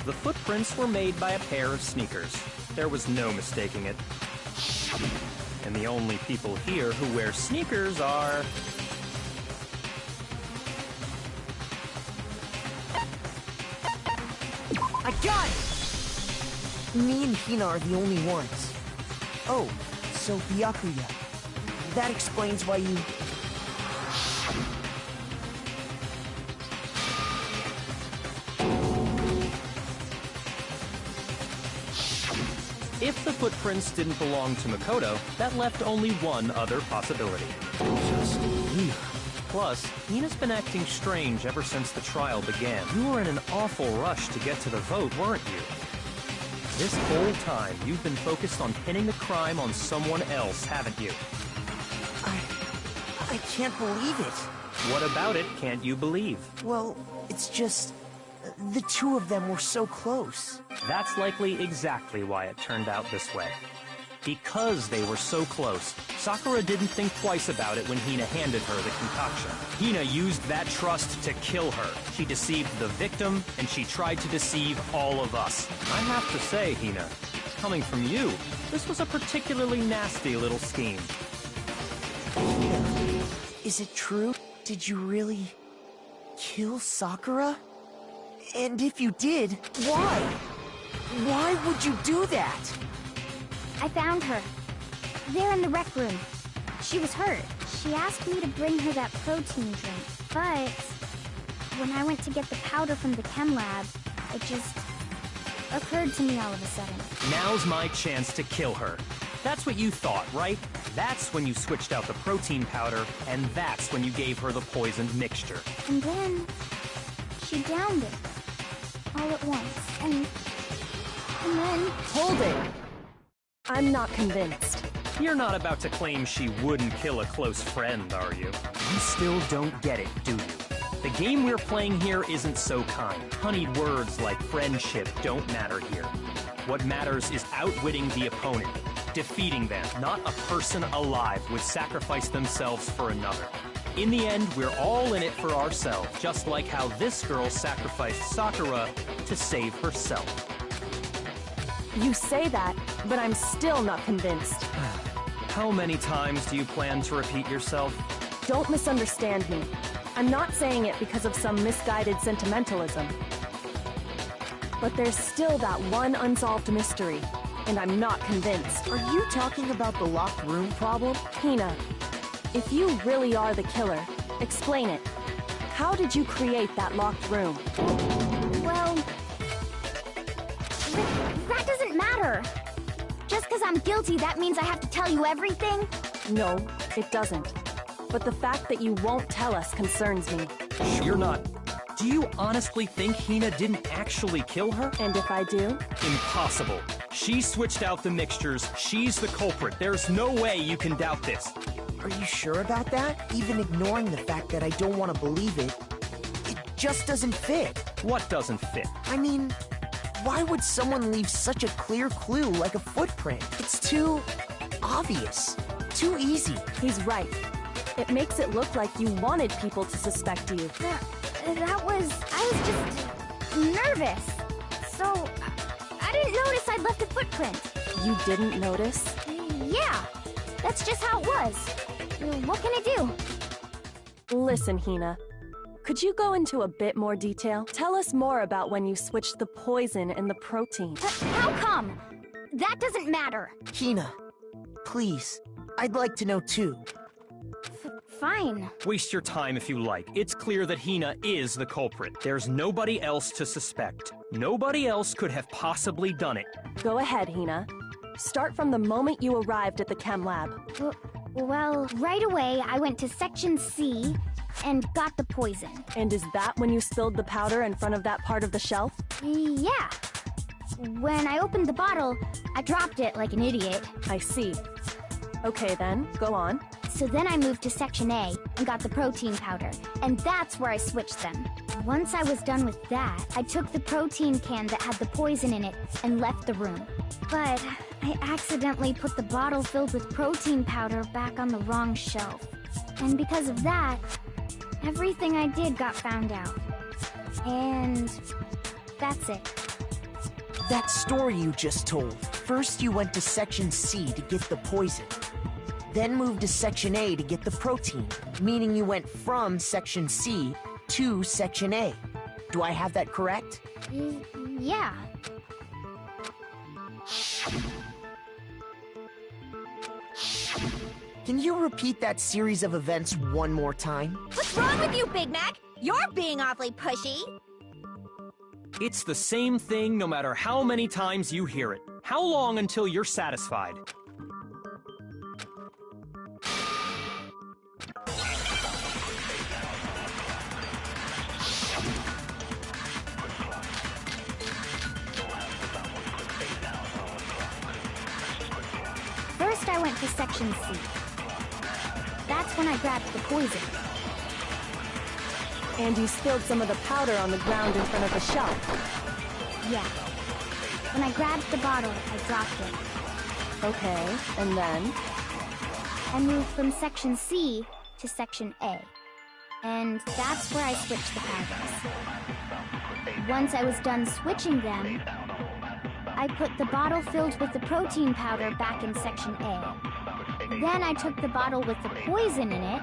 The footprints were made by a pair of sneakers. There was no mistaking it. And the only people here who wear sneakers are... I got it! Me and Hina are the only ones. Oh, so Byakuya. That explains why you... If the footprints didn't belong to Makoto, that left only one other possibility. Just Hina. Plus, Hina's been acting strange ever since the trial began. You were in an awful rush to get to the vote, weren't you? This whole time, you've been focused on pinning the crime on someone else, haven't you? I can't believe it. What about it can't you believe? Well, it's just... the two of them were so close. That's likely exactly why it turned out this way. Because they were so close, Sakura didn't think twice about it when Hina handed her the concoction. Hina used that trust to kill her. She deceived the victim, and she tried to deceive all of us. I have to say, Hina, coming from you, this was a particularly nasty little scheme. Is it true? Did you really... kill Sakura? And if you did, why? Why would you do that? I found her. There in the rec room. She was hurt. She asked me to bring her that protein drink, but... when I went to get the powder from the chem lab, it just... occurred to me all of a sudden. Now's my chance to kill her. That's what you thought, right? That's when you switched out the protein powder, and that's when you gave her the poisoned mixture. And then... she downed it. All at once. And then... Hold it! I'm not convinced. You're not about to claim she wouldn't kill a close friend, are you? You still don't get it, do you? The game we're playing here isn't so kind. Honeyed words like friendship don't matter here. What matters is outwitting the opponent, defeating them. Not a person alive would sacrifice themselves for another. In the end, we're all in it for ourselves, just like how this girl sacrificed Sakura to save herself. You say that, but I'm still not convinced. How many times do you plan to repeat yourself? Don't misunderstand me. I'm not saying it because of some misguided sentimentalism. But there's still that one unsolved mystery. and I'm not convinced. Are you talking about the locked room problem? Hina, if you really are the killer, explain it. How did you create that locked room? Well, that doesn't matter. Just because I'm guilty, that means I have to tell you everything? No, it doesn't. But the fact that you won't tell us concerns me. You're not. Do you honestly think Hina didn't actually kill her? And if I do? Impossible. She switched out the mixtures. She's the culprit. There's no way you can doubt this. Are you sure about that? Even ignoring the fact that I don't want to believe it, it just doesn't fit. What doesn't fit? I mean, why would someone leave such a clear clue like a footprint? It's too obvious. Too easy. He's right. It makes it look like you wanted people to suspect you. I was just nervous. So, I didn't notice I'd left a footprint. You didn't notice? Yeah, that's just how it was. What can I do? Listen, Hina. Could you go into a bit more detail? Tell us more about when you switched the poison and the protein. How come? That doesn't matter. Hina, please. I'd like to know too. Fine. Waste your time if you like. It's clear that Hina is the culprit. There's nobody else to suspect. Nobody else could have possibly done it. Go ahead, Hina. Start from the moment you arrived at the chem lab. Well, right away I went to Section C and got the poison. And is that when you spilled the powder in front of that part of the shelf? Yeah. When I opened the bottle, I dropped it like an idiot. I see. Okay then, go on. So then I moved to Section A and got the protein powder, and that's where I switched them. Once I was done with that, I took the protein can that had the poison in it and left the room. But I accidentally put the bottle filled with protein powder back on the wrong shelf. And because of that, everything I did got found out. And that's it. That story you just told. First you went to Section C to get the poison. Then moved to Section A to get the protein, meaning you went from Section C to Section A. Do I have that correct? Yeah. Can you repeat that series of events one more time? What's wrong with you, Big Mac? You're being awfully pushy. It's the same thing no matter how many times you hear it. How long until you're satisfied? First, I went to Section C. That's when I grabbed the poison. And you spilled some of the powder on the ground in front of the shelf. Yeah. When I grabbed the bottle, I dropped it. Okay, and then? I moved from Section C to Section A. And that's where I switched the powders. Once I was done switching them, I put the bottle filled with the protein powder back in Section A. Then I took the bottle with the poison in it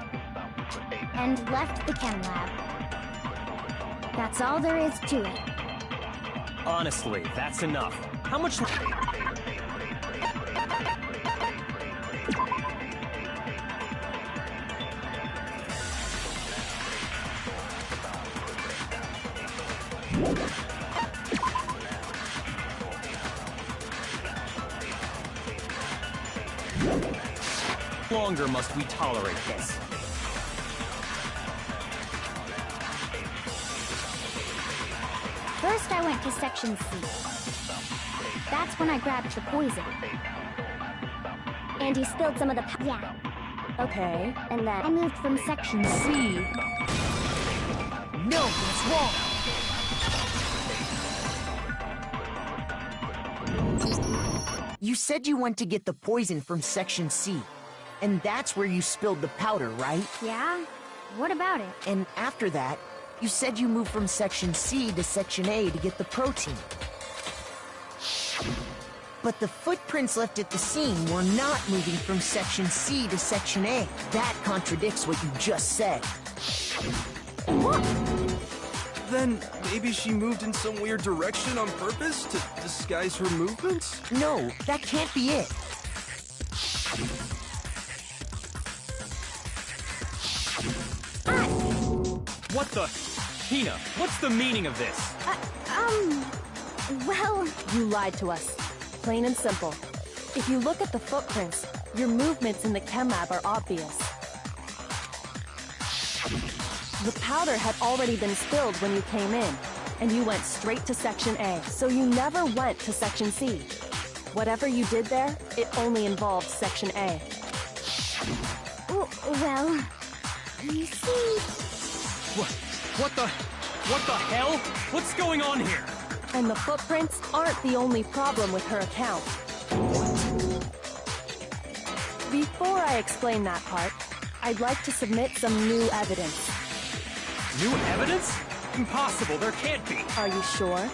and left the chem lab. That's all there is to it. Honestly, that's enough. How much... longer must we tolerate this? First, I went to Section C. That's when I grabbed the poison. And you spilled some of the yeah. Okay, and I then? moved from Section C. No, that's wrong! You said you went to get the poison from Section C. And that's where you spilled the powder, right? Yeah? What about it? And after that, you said you moved from Section C to Section A to get the protein. But the footprints left at the scene were not moving from Section C to Section A. That contradicts what you just said. What? Then maybe she moved in some weird direction on purpose to disguise her movements? No, that can't be it. What the? Hina, what's the meaning of this? Well, You lied to us. Plain and simple. If you look at the footprints, your movements in the chem lab are obvious. The powder had already been spilled when you came in, and you went straight to Section A, so you never went to Section C. Whatever you did there, it only involved Section A. well, you see... What the hell? What's going on here? And the footprints aren't the only problem with her account. Before I explain that part, I'd like to submit some new evidence. New evidence? Impossible, there can't be. Are you sure?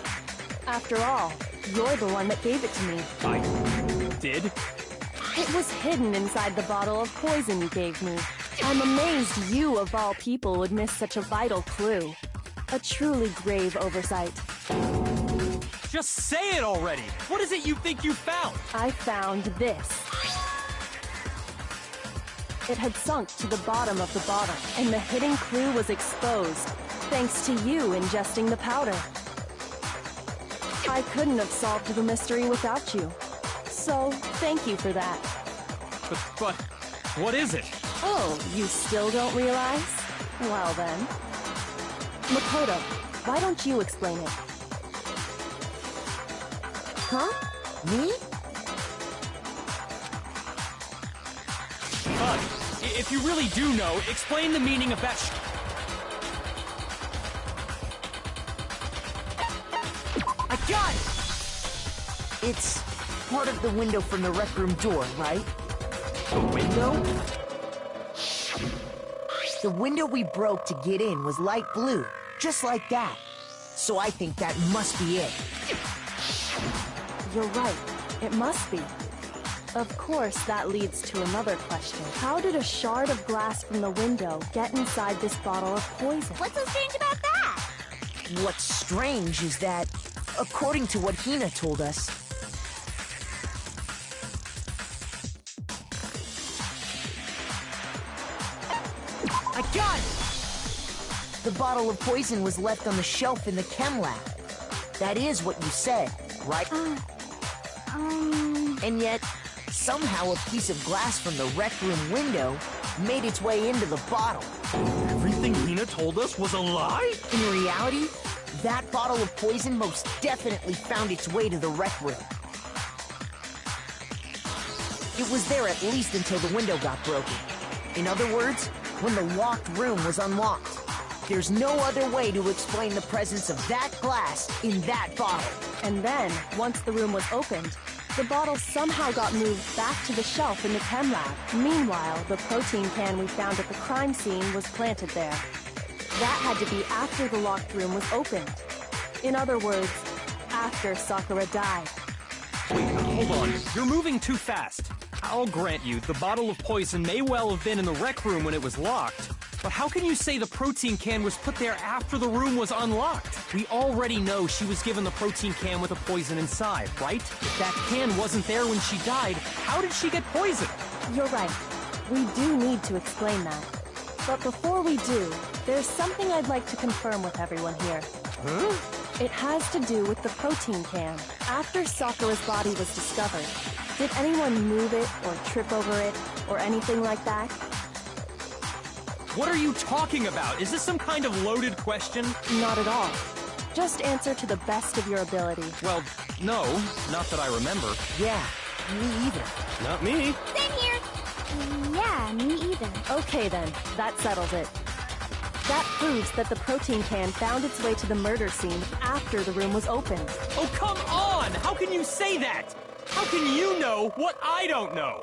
After all, you're the one that gave it to me. I did? It was hidden inside the bottle of poison you gave me. I'm amazed you, of all people, would miss such a vital clue. A truly grave oversight. Just say it already! What is it you think you found? I found this. It had sunk to the bottom of the bottle, and the hidden clue was exposed, thanks to you ingesting the powder. I couldn't have solved the mystery without you. So, thank you for that. But, what is it? Oh, you still don't realize? Well then. Makoto, why don't you explain it? Huh? Me? Bud, if you really do know, explain the meaning of that I got it! It's part of the window from the rec room door, right? The window? The window we broke to get in was light blue, just like that. So I think that must be it. You're right. It must be. Of course, that leads to another question. How did a shard of glass from the window get inside this bottle of poison? What's so strange about that? What's strange is that, according to what Hina told us, I got it! The bottle of poison was left on the shelf in the chem lab. That is what you said, right? And yet, somehow a piece of glass from the rec room window made its way into the bottle. Everything Hina told us was a lie? In reality, that bottle of poison most definitely found its way to the rec room. It was there at least until the window got broken. In other words, when the locked room was unlocked. There's no other way to explain the presence of that glass in that bottle. And then, once the room was opened, the bottle somehow got moved back to the shelf in the chem lab. Meanwhile, the protein can we found at the crime scene was planted there. That had to be after the locked room was opened. In other words, after Sakura died. Wait, hold on. You're moving too fast. I'll grant you, the bottle of poison may well have been in the rec room when it was locked. But how can you say the protein can was put there after the room was unlocked? We already know she was given the protein can with the poison inside, right? If that can wasn't there when she died, how did she get poisoned? You're right. We do need to explain that. But before we do, there's something I'd like to confirm with everyone here. Huh? It has to do with the protein can. After Sakura's body was discovered, did anyone move it or trip over it or anything like that? What are you talking about? Is this some kind of loaded question? Not at all. Just answer to the best of your ability. Well, no, not that I remember. Yeah, me either. Not me. Same here. Yeah, me either. Okay then, that settles it. That proves that the protein can found its way to the murder scene after the room was opened. Oh, come on! How can you say that? How can you know what I don't know?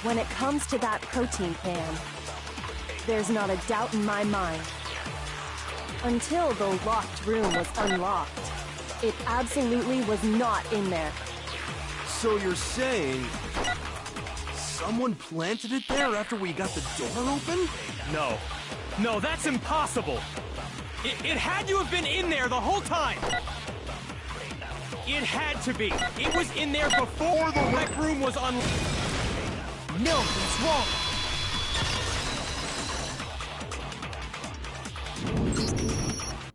When it comes to that protein can, there's not a doubt in my mind. Until the locked room was unlocked, it absolutely was not in there. So you're saying someone planted it there after we got the door open? No. No, that's impossible! It had to have been in there the whole time! It had to be! It was in there before the rec room was unlocked! No, he's wrong.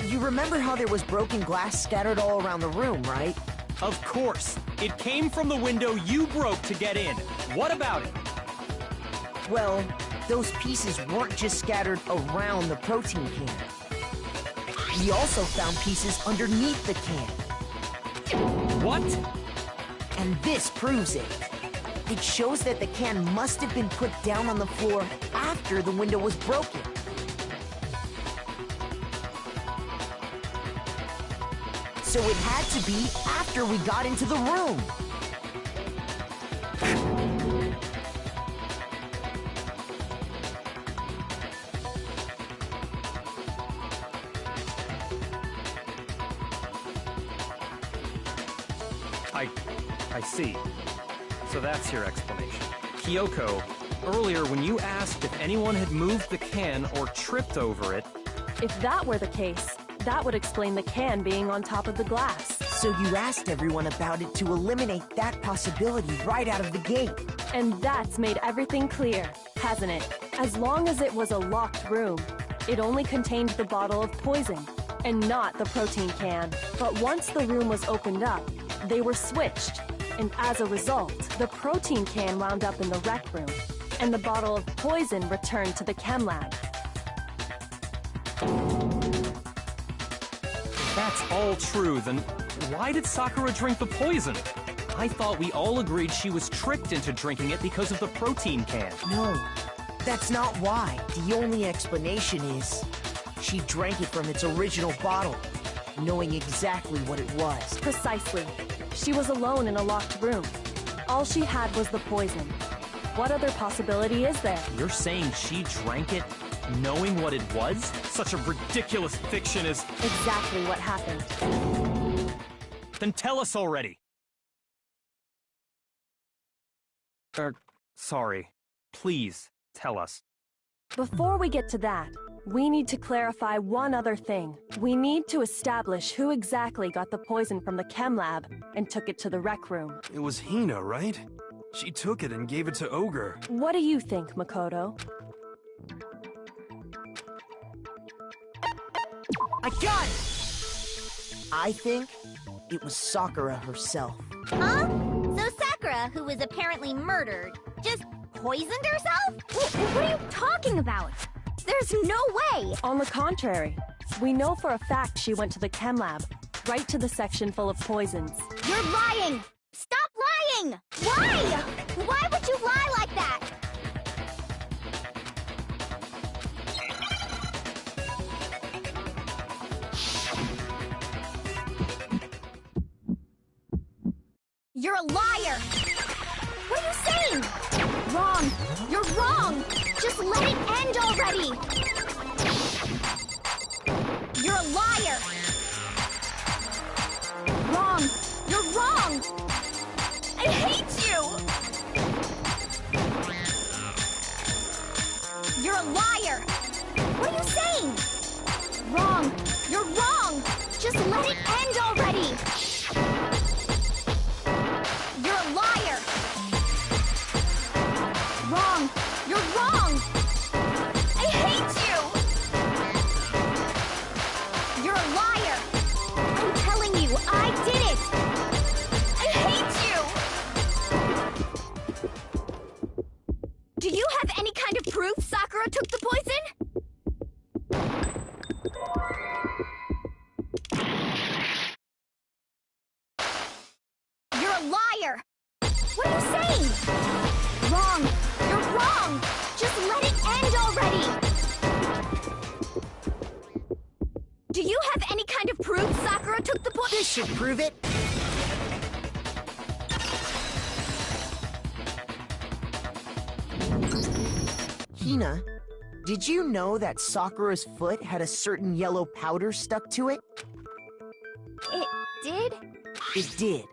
You remember how there was broken glass scattered all around the room, right? Of course! It came from the window you broke to get in. What about it? Well, those pieces weren't just scattered around the protein can. We also found pieces underneath the can. What? And this proves it. It shows that the can must have been put down on the floor after the window was broken. So it had to be after we got into the room. I see. So that's your explanation. Kyoko, earlier when you asked if anyone had moved the can or tripped over it... If that were the case, that would explain the can being on top of the glass. So you asked everyone about it to eliminate that possibility right out of the gate. And that's made everything clear, hasn't it? As long as it was a locked room, it only contained the bottle of poison, and not the protein can. But once the room was opened up, they were switched. And as a result, the protein can wound up in the rec room, and the bottle of poison returned to the chem lab. If that's all true, then why did Sakura drink the poison? I thought we all agreed she was tricked into drinking it because of the protein can. No, that's not why. The only explanation is she drank it from its original bottle, knowing exactly what it was. Precisely. She was alone in a locked room. All she had was the poison. What other possibility is there? You're saying she drank it knowing what it was? Such a ridiculous fiction is... Exactly what happened. Then tell us already! Sorry. Please, tell us. Before we get to that, we need to clarify one other thing. We need to establish who exactly got the poison from the chem lab and took it to the rec room. It was Hina, right? She took it and gave it to Ogre. What do you think, Makoto? I got it! I think it was Sakura herself. Huh? So Sakura, who was apparently murdered, just poisoned herself? What are you talking about? There's no way! On the contrary, we know for a fact she went to the chem lab, right to the section full of poisons. You're lying! Stop lying! Why? Why would you lie like that? You're a liar! What are you saying? Wrong! You're wrong! Just let it end already! You're a liar! Wrong! You're wrong! I hate you! You're a liar! What are you saying? Wrong! You're wrong! Just let it end already! You're a liar! Wrong! You're wrong! I hate you! You're a liar! I'm telling you, I did it! I hate you! Do you have any kind of proof Sakura took the poison? You're a liar! What are you saying? Wrong! You're wrong! Just let it end already! Do you have any kind of proof Sakura took the poison? This should prove it. Hina, did you know that Sakura's foot had a certain yellow powder stuck to it? It did? It did.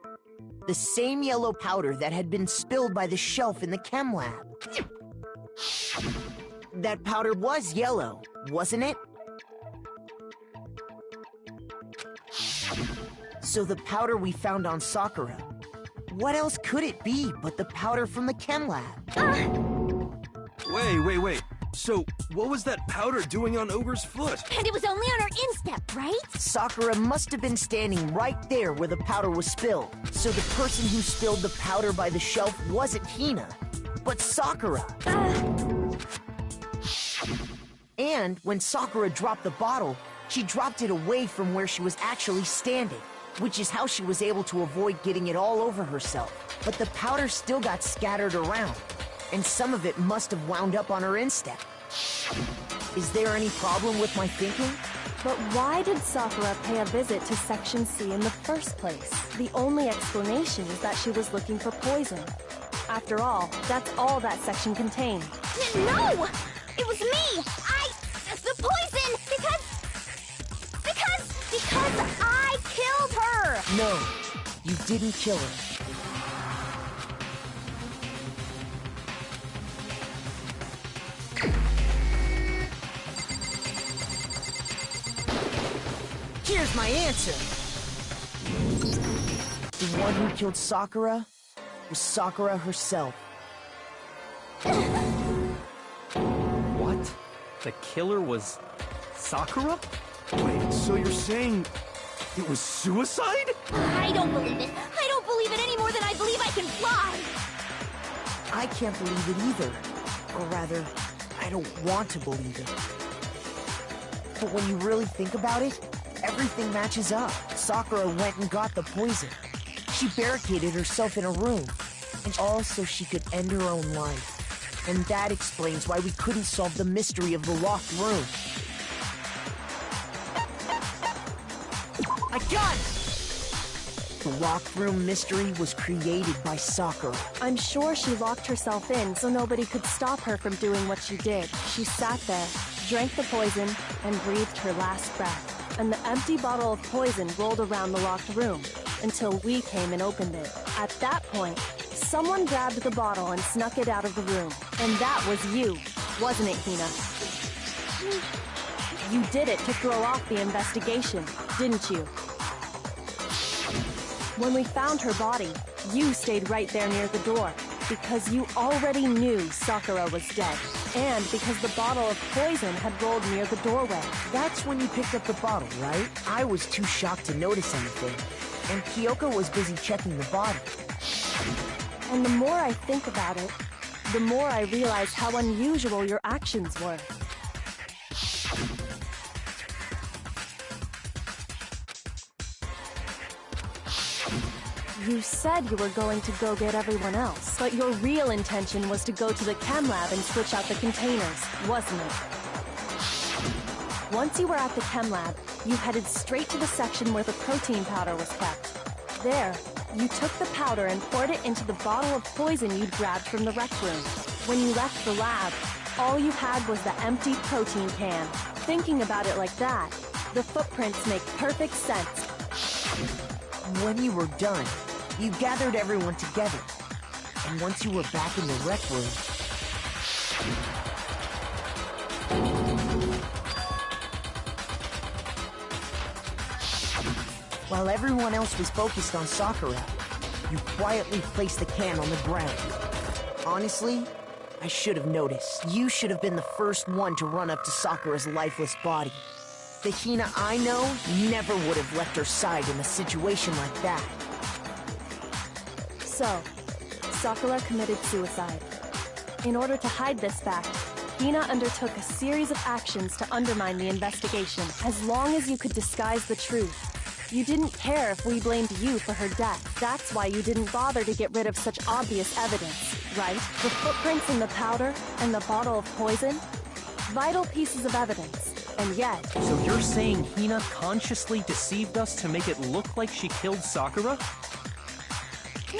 The same yellow powder that had been spilled by the shelf in the chem lab. That powder was yellow, wasn't it? So the powder we found on Sakura, what else could it be but the powder from the chem lab? Wait. So, what was that powder doing on Ogre's foot? And it was only on her instep, right? Sakura must have been standing right there where the powder was spilled. So the person who spilled the powder by the shelf wasn't Hina, but Sakura. And when Sakura dropped the bottle, she dropped it away from where she was actually standing, which is how she was able to avoid getting it all over herself. But the powder still got scattered around, and some of it must have wound up on her instep. Is there any problem with my thinking? But why did Sakura pay a visit to Section C in the first place? The only explanation is that she was looking for poison. After all, that's all that section contained. No! It was me! The poison! Because I killed her! No, you didn't kill her. Here's my answer. The one who killed Sakura was Sakura herself. What? The killer was Sakura? Wait, so you're saying it was suicide? I don't believe it. I don't believe it any more than I believe I can fly. I can't believe it either. Or rather, I don't want to believe it. But when you really think about it, everything matches up. Sakura went and got the poison. She barricaded herself in a room, and all so she could end her own life. And that explains why we couldn't solve the mystery of the locked room. I got it! The locked room mystery was created by Sakura. I'm sure she locked herself in so nobody could stop her from doing what she did. She sat there, drank the poison, and breathed her last breath. And the empty bottle of poison rolled around the locked room until we came and opened it. At that point, someone grabbed the bottle and snuck it out of the room. And that was you, wasn't it, Hina? You did it to throw off the investigation, didn't you? When we found her body, you stayed right there near the door because you already knew Sakura was dead, and because the bottle of poison had rolled near the doorway. That's when you picked up the bottle, right? I was too shocked to notice anything, and Kyoko was busy checking the body. And the more I think about it, the more I realize how unusual your actions were. You said you were going to go get everyone else, but your real intention was to go to the chem lab and switch out the containers, wasn't it? Once you were at the chem lab, you headed straight to the section where the protein powder was kept. There, you took the powder and poured it into the bottle of poison you'd grabbed from the rec room. When you left the lab, all you had was the empty protein can. Thinking about it like that, the footprints make perfect sense. When you were done, you gathered everyone together, and once you were back in the rec room, while everyone else was focused on Sakura, you quietly placed the can on the ground. Honestly, I should have noticed. You should have been the first one to run up to Sakura's lifeless body. The Hina I know never would have left her side in a situation like that. So, Sakura committed suicide. In order to hide this fact, Hina undertook a series of actions to undermine the investigation. As long as you could disguise the truth, you didn't care if we blamed you for her death. That's why you didn't bother to get rid of such obvious evidence, right? The footprints in the powder and the bottle of poison? Vital pieces of evidence. And yet... So you're saying Hina consciously deceived us to make it look like she killed Sakura? No!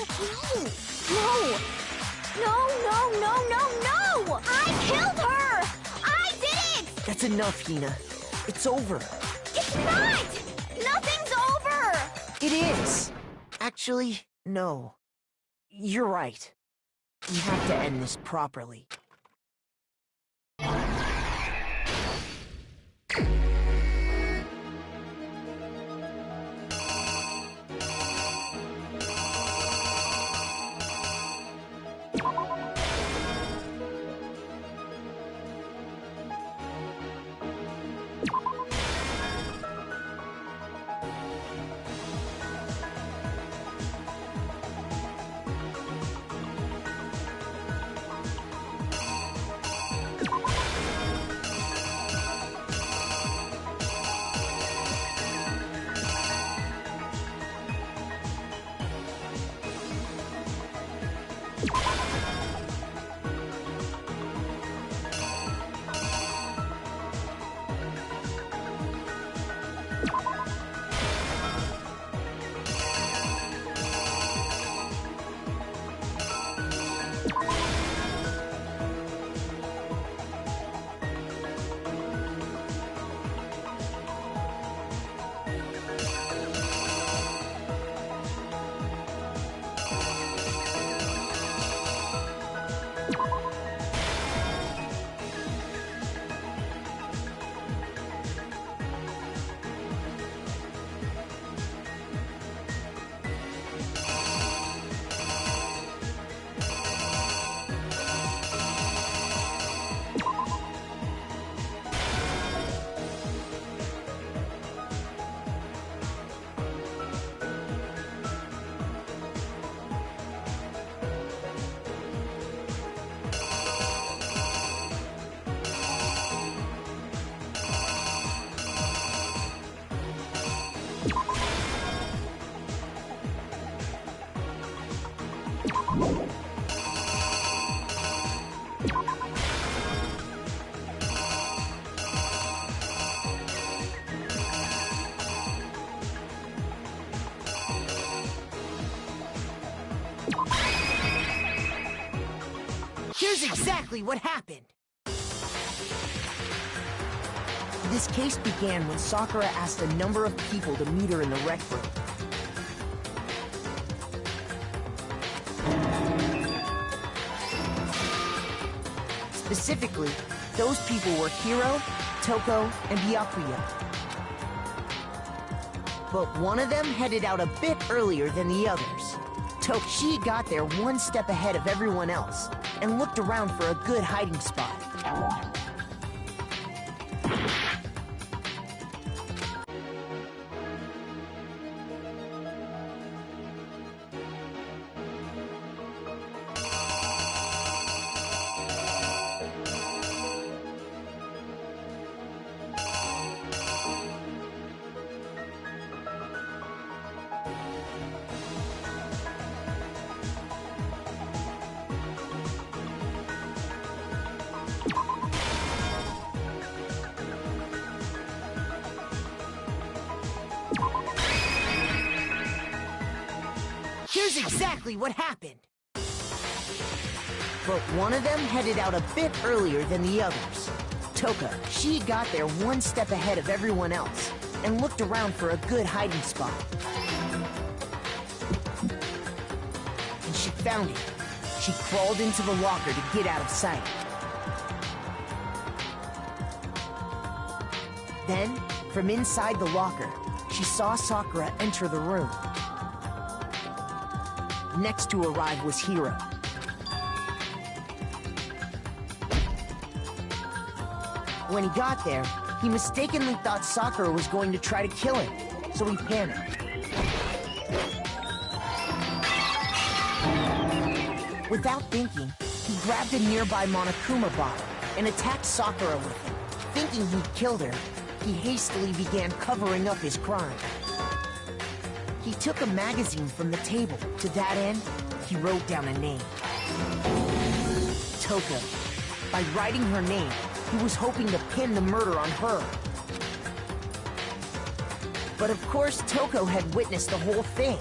I killed her! That's enough, Hina. It's over. It's not! Nothing's over! It is! Actually, no. You're right. We have to end this properly. Here's exactly what happened. This case began when Sakura asked a number of people to meet her in the rec room. Specifically, those people were Hiro, Toko, and Byakuya. But one of them headed out a bit earlier than the others. She got there one step ahead of everyone else and looked around for a good hiding spot. Here's exactly what happened. But one of them headed out a bit earlier than the others. She got there one step ahead of everyone else and looked around for a good hiding spot. And she found it. She crawled into the locker to get out of sight. Then, from inside the locker, she saw Sakura enter the room. Next to arrive was Hiro. When he got there, he mistakenly thought Sakura was going to try to kill him, so he panicked. Without thinking, he grabbed a nearby Monokuma bottle and attacked Sakura with it. Thinking he'd killed her, he hastily began covering up his crime. He took a magazine from the table. To that end, he wrote down a name. Toko. By writing her name, he was hoping to pin the murder on her. But of course, Toko had witnessed the whole thing.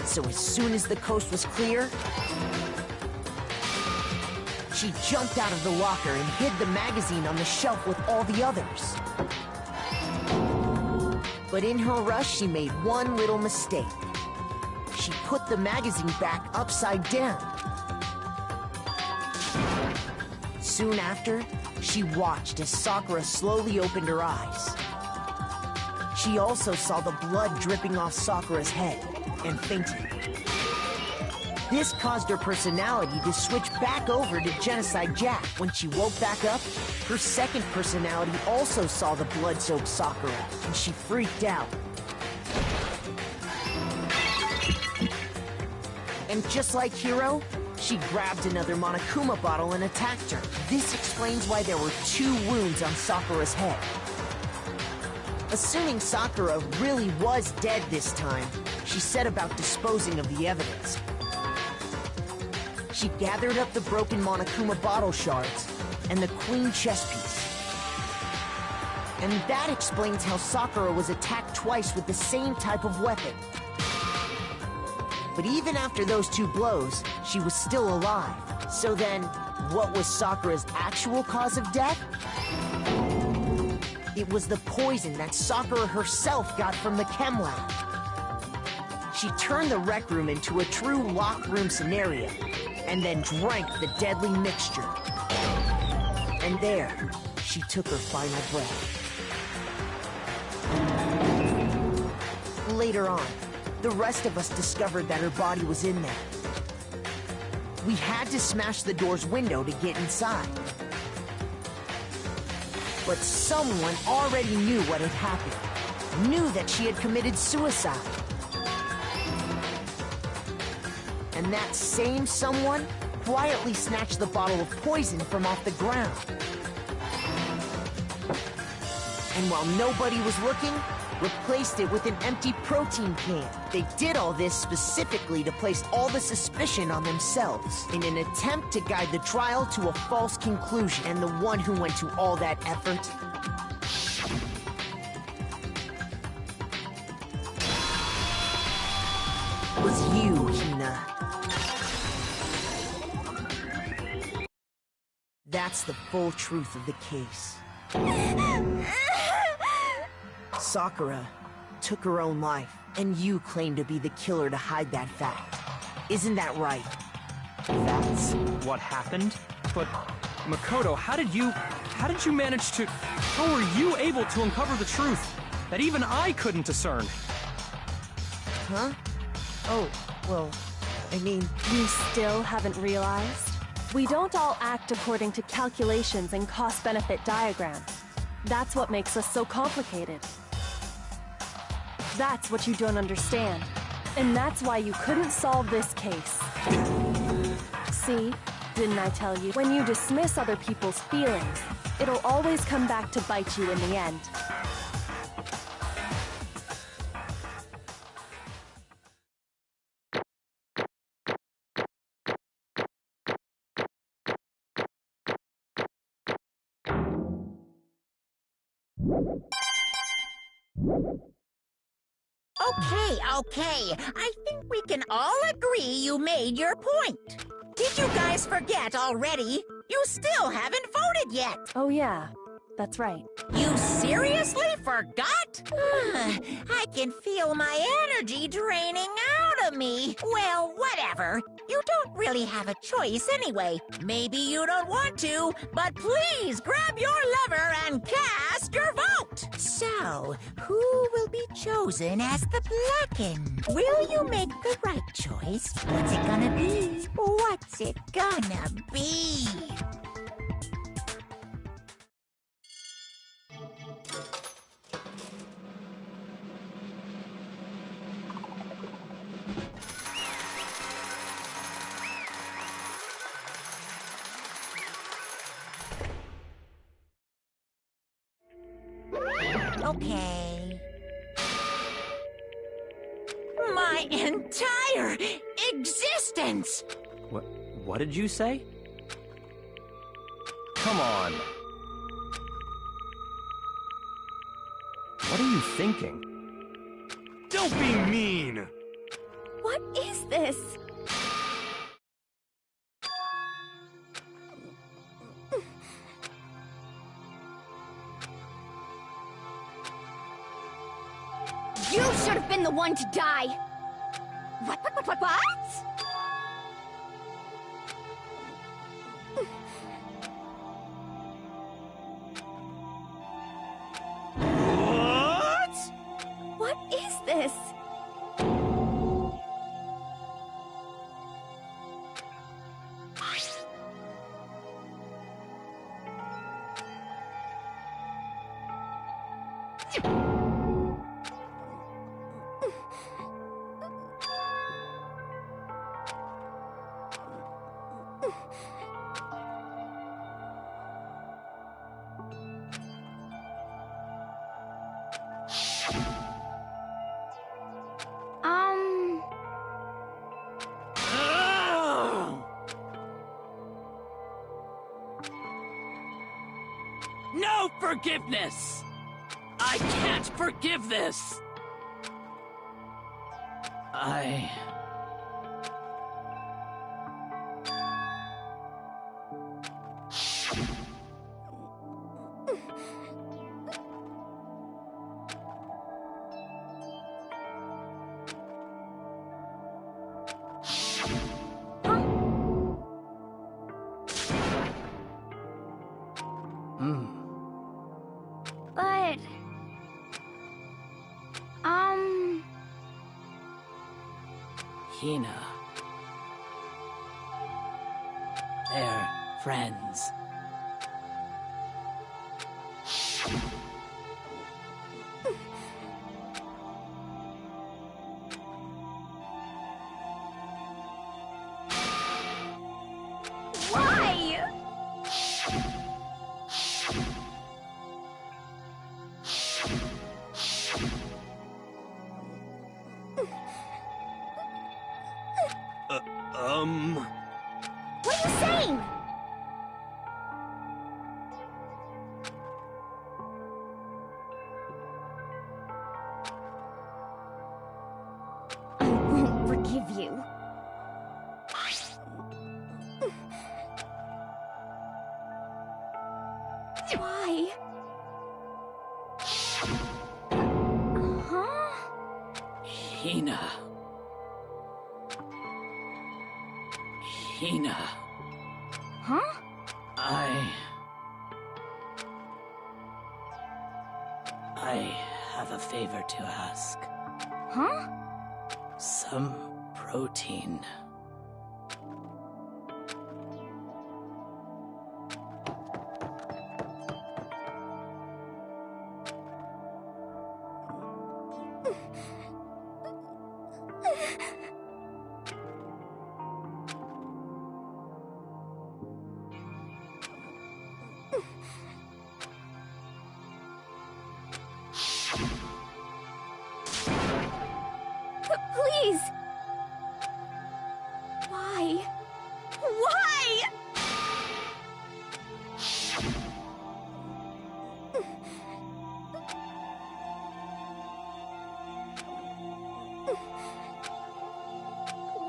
So as soon as the coast was clear, She jumped out of the locker and hid the magazine on the shelf with all the others. But in her rush, she made one little mistake. She put the magazine back upside down. Soon after, she watched as Sakura slowly opened her eyes. She also saw the blood dripping off Sakura's head and fainted. This caused her personality to switch back over to Genocide Jack. When she woke back up, her second personality also saw the blood-soaked Sakura, and she freaked out. And just like Hiro, she grabbed another Monokuma bottle and attacked her. This explains why there were 2 wounds on Sakura's head. Assuming Sakura really was dead this time, she set about disposing of the evidence. She gathered up the broken Monokuma bottle shards and the queen chess piece. And that explains how Sakura was attacked twice with the same type of weapon. But even after those 2 blows, she was still alive. So then, what was Sakura's actual cause of death? It was the poison that Sakura herself got from the chem lab. She turned the rec room into a true locked room scenario, and then drank the deadly mixture. And there, she took her final breath. Later on, the rest of us discovered that her body was in there. We had to smash the door's window to get inside. But someone already knew what had happened, knew that she had committed suicide. And that same someone quietly snatched the bottle of poison from off the ground. And while nobody was looking, replaced it with an empty protein can. They did all this specifically to place all the suspicion on themselves, in an attempt to guide the trial to a false conclusion. And the one who went to all that effort was you, Hina. That's the full truth of the case. Sakura took her own life, and you claim to be the killer to hide that fact. Isn't that right? That's What happened? But, Makoto, how did you manage to... How were you able to uncover the truth that even I couldn't discern? Huh? Oh, well, I mean... You still haven't realized? We don't all act according to calculations and cost-benefit diagrams. That's what makes us so complicated. That's what you don't understand. And that's why you couldn't solve this case. See? Didn't I tell you? When you dismiss other people's feelings, it'll always come back to bite you in the end. Okay. I think we can all agree you made your point. Did you guys forget already? You still haven't voted yet. Oh yeah, that's right. You seriously forgot? I can feel my energy draining out of me. Well, whatever. You don't really have a choice anyway. Maybe you don't want to, but please grab your lever and cast your vote. So, who will be chosen as the Blackened? Will you make the right choice? What's it gonna be? What's it gonna be? Okay. My entire existence! What did you say? Come on. What are you thinking? Don't be mean! What is this? You should have been the one to die! What? What? What is this? No forgiveness! I can't forgive this! But... Hina. They're friends. Why? What are you saying? I won't forgive you. Why? Huh? Hina. Hina. Huh? I have a favor to ask. Huh? Some protein. Please! Why? Why?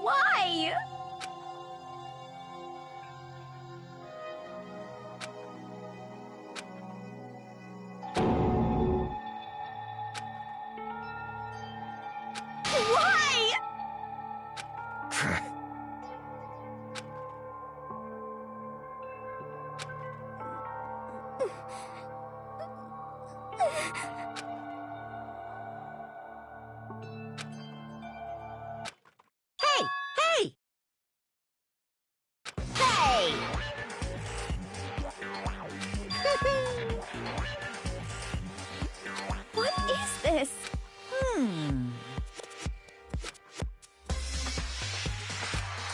Why? Why? Hey! Hey! Hey! What is this?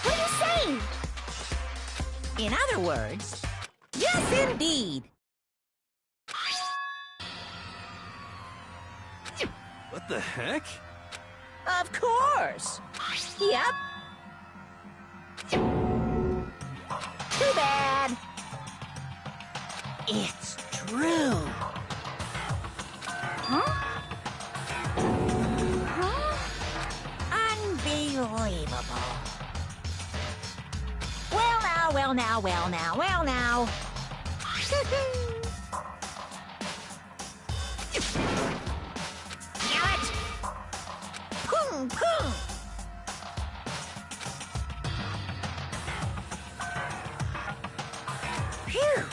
What are you saying? In other words, yes, indeed. What the heck? Of course. Yep. Too bad. It's true. Huh? Unbelievable. Well now, well now, well now, well now. Damn it! Pung! Phew!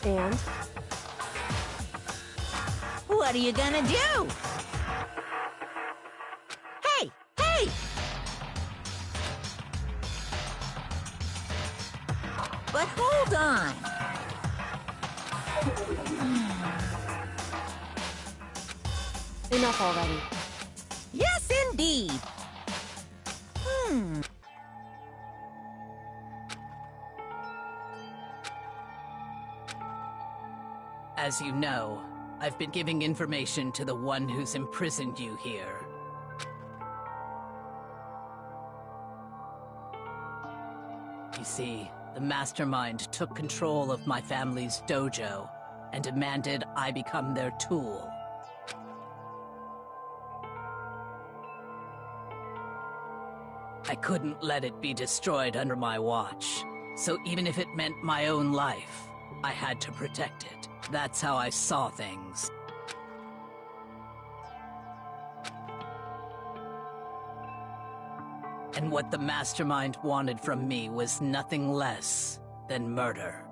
And? What are you gonna do? Hey! Hey! But hold on. Enough already. Yes, indeed. As you know, I've been giving information to the one who's imprisoned you here. You see, the mastermind took control of my family's dojo and demanded I become their tool. I couldn't let it be destroyed under my watch, so even if it meant my own life, I had to protect it. That's how I saw things. And what the mastermind wanted from me was nothing less than murder.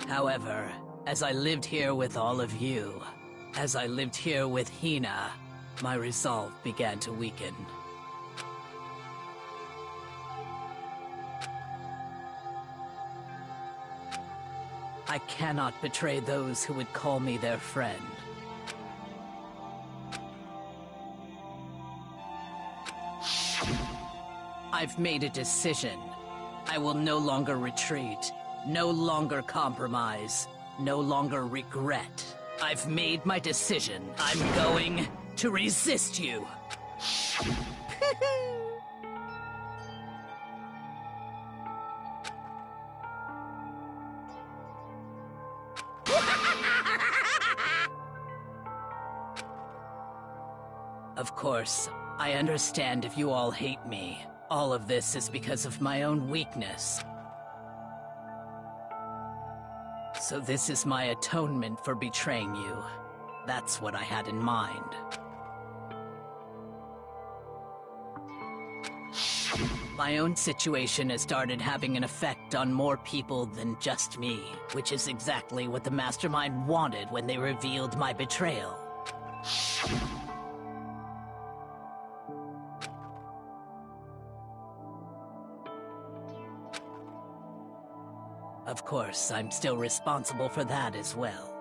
However, as I lived here with all of you, as I lived here with Hina, my resolve began to weaken. I cannot betray those who would call me their friend. I've made a decision. I will no longer retreat, no longer compromise, no longer regret. I've made my decision. I'm going to resist you. Of course, I understand if you all hate me. All of this is because of my own weakness. So this is my atonement for betraying you. That's what I had in mind. My own situation has started having an effect on more people than just me, which is exactly what the Mastermind wanted when they revealed my betrayal. Of course, I'm still responsible for that as well.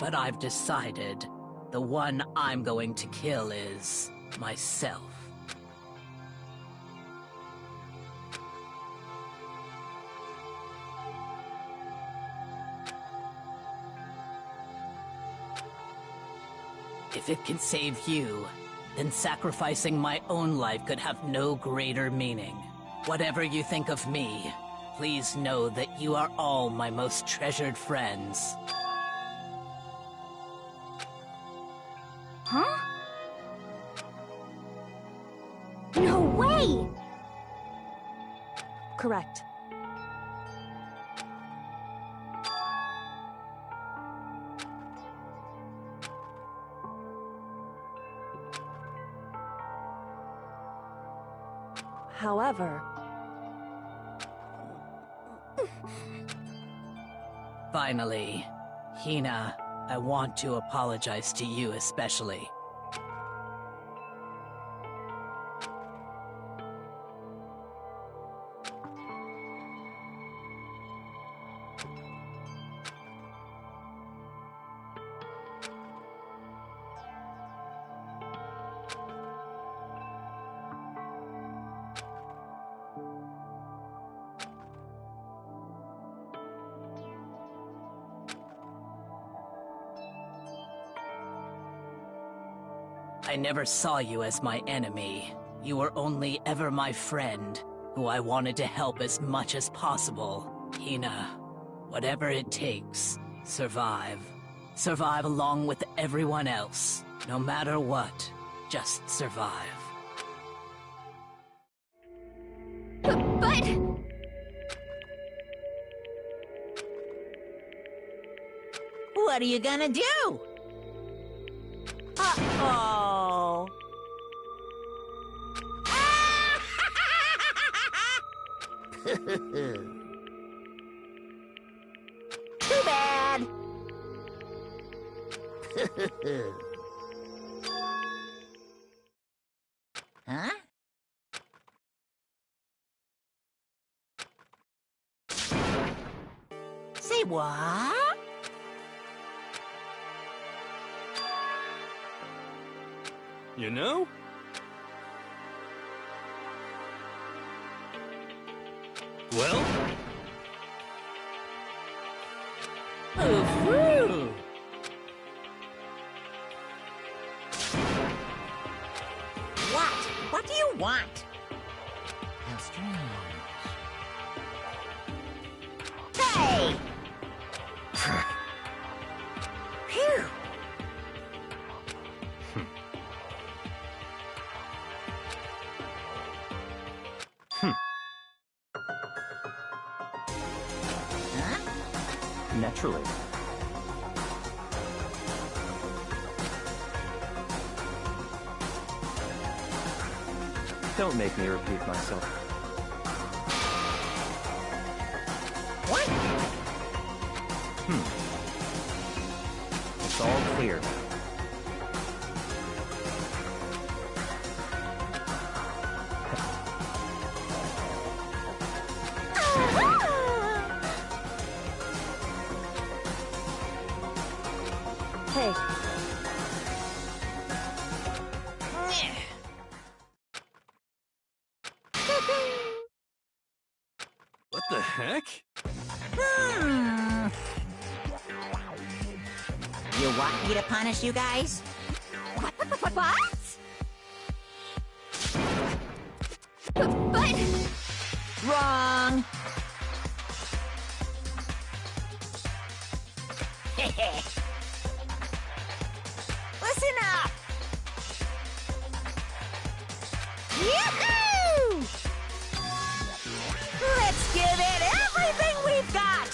But I've decided the one I'm going to kill is myself. If it can save you, then sacrificing my own life could have no greater meaning. Whatever you think of me, please know that you are all my most treasured friends. Huh? No way! Correct. However... Finally, Hina, I want to apologize to you especially. I never saw you as my enemy. You were only ever my friend, who I wanted to help as much as possible. Hina, whatever it takes, survive. Survive along with everyone else. No matter what, just survive. But... What are you gonna do? Uh-oh. Too bad. Huh? Say what? You know? Well? Ooh-hoo. What do you want? How strange. Hey! Phew! Huh? Naturally. Don't make me repeat myself. What? It's all clear. Hey, What the heck? You want me to punish you guys? What? But... Wrong! Listen up! Yoo-hoo! Let's give it everything we've got!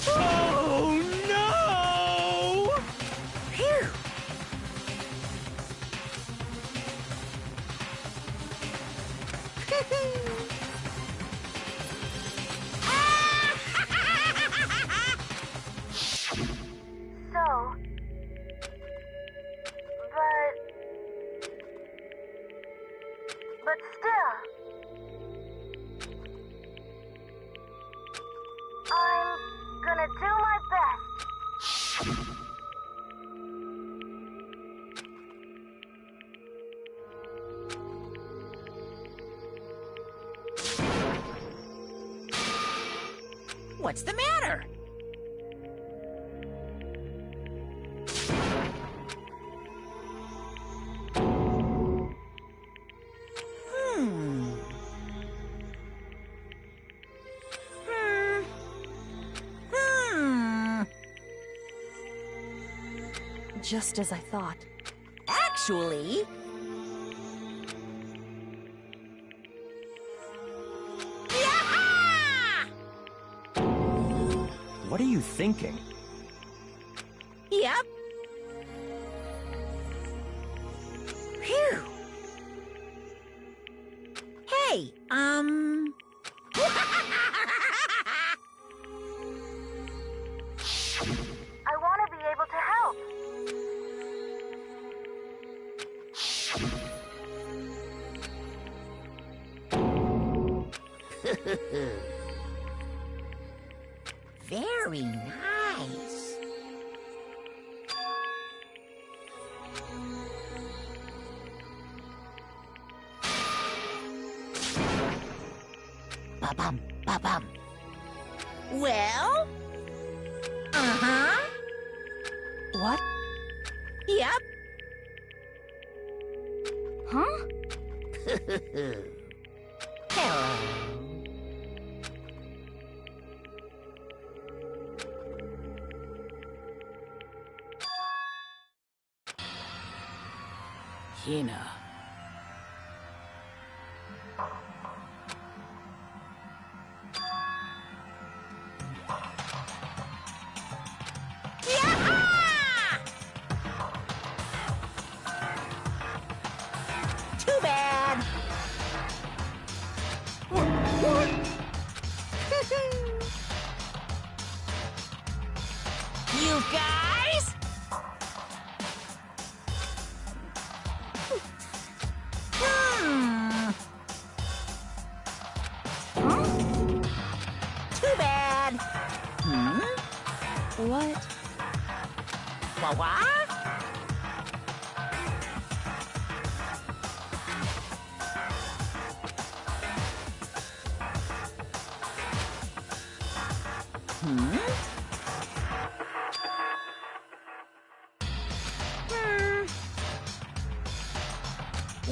Oh no! Phew! So... But still... I'm gonna do my best. What's the matter? just as I thought. Actually... Yaha! What are you thinking? Yep. Phew. Hey, I want to be able to help. Very nice. Ba-bum, ba-bum. Well? Uh-huh. What? Yep. Huh? Hello. Hina. Too bad. You guys? Too bad. What? What?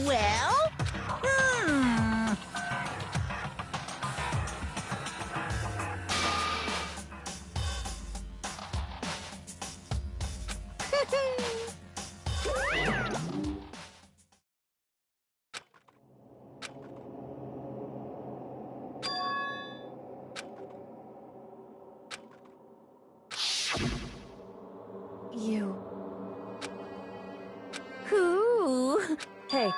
Well? You. Who? Hey.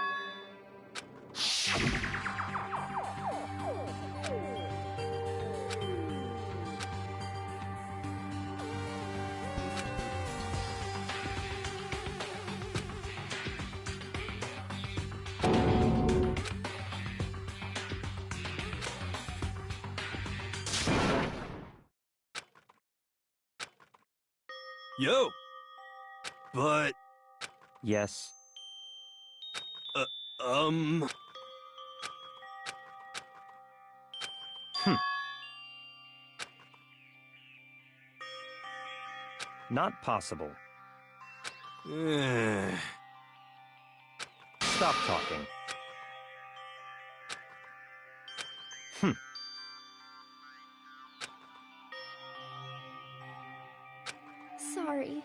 Yo! But, Yes. um... Not possible. eh. Stop talking. Sorry.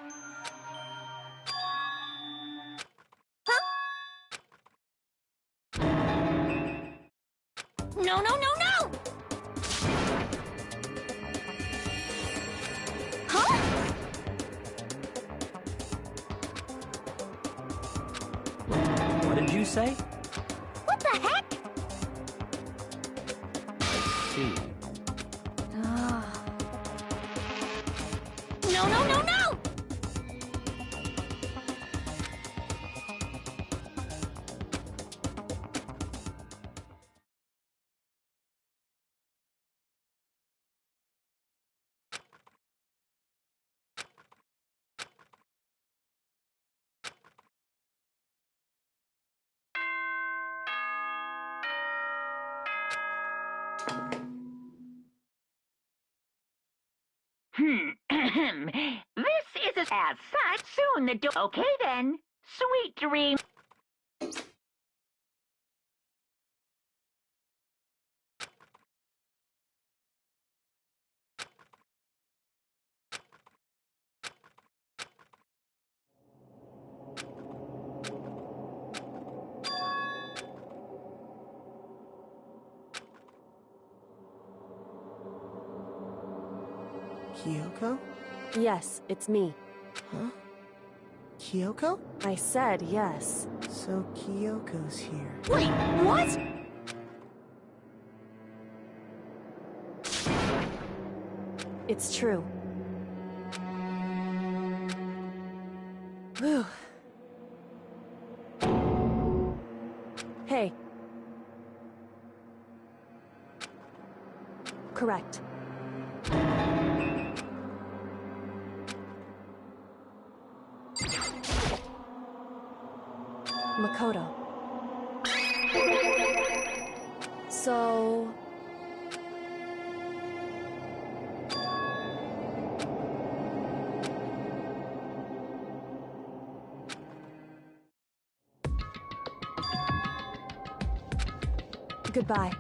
No, no, no, no! Huh? What did you say? What the heck? I see. No, no, no, no! This is as such soon the door. Okay then. Sweet dreams. Kyoko? Yes, it's me. Huh? Kyoko? I said yes. So Kyoko's here. Wait, what? It's true. Whew. Hey. Correct. Makoto. So... Goodbye.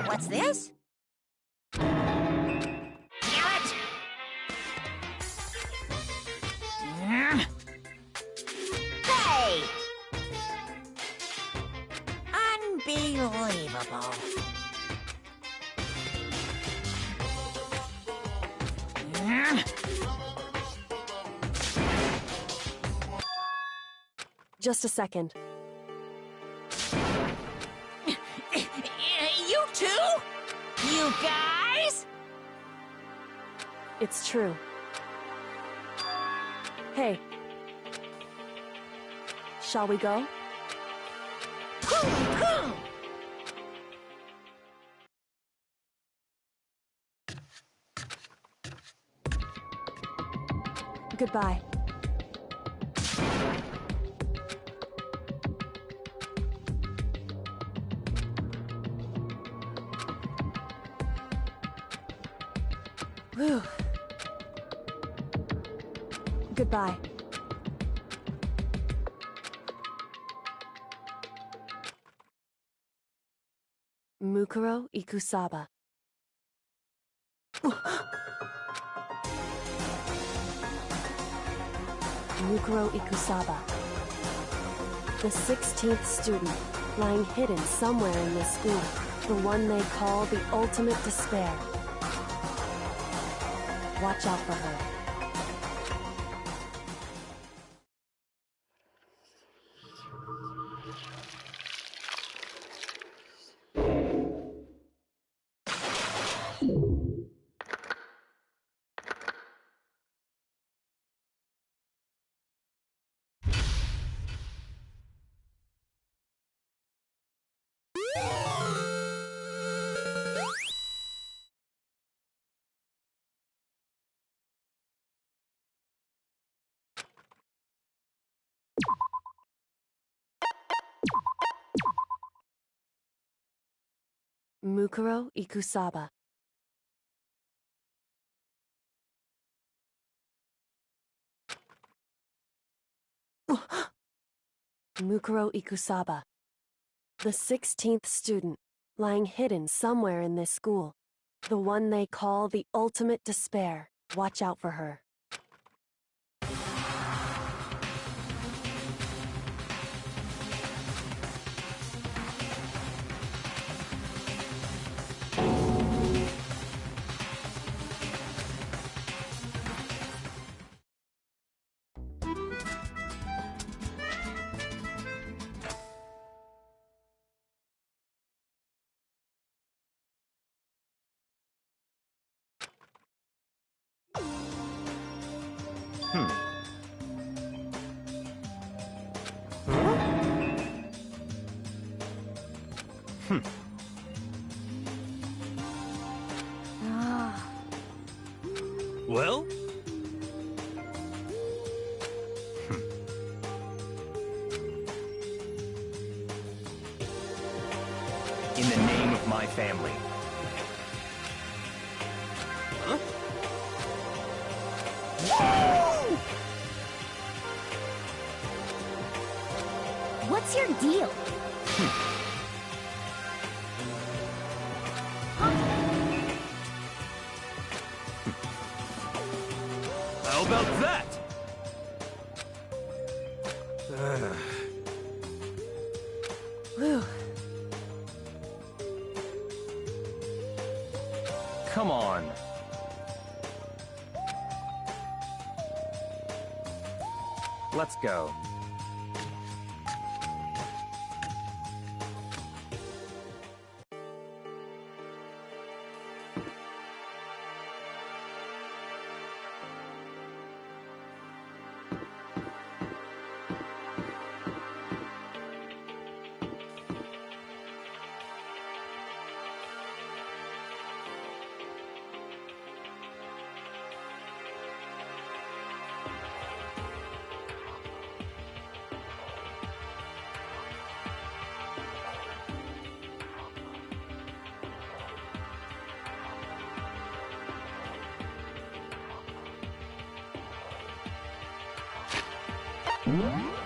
What's this? Hey! Unbelievable. Just a second. You too? You guys? It's true. Hey. Shall we go? Goodbye. Whew. Goodbye. Mukuro Ikusaba. Mukuro Ikusaba. The 16th student, lying hidden somewhere in this school. The one they call the ultimate despair. Watch out for her. Mukuro Ikusaba. Mukuro Ikusaba. The 16th student, lying hidden somewhere in this school. The one they call the ultimate despair. Watch out for her. Well? In the name of my family. Huh? What's your deal? How about that? Whew. Come on. Let's go. Hmm?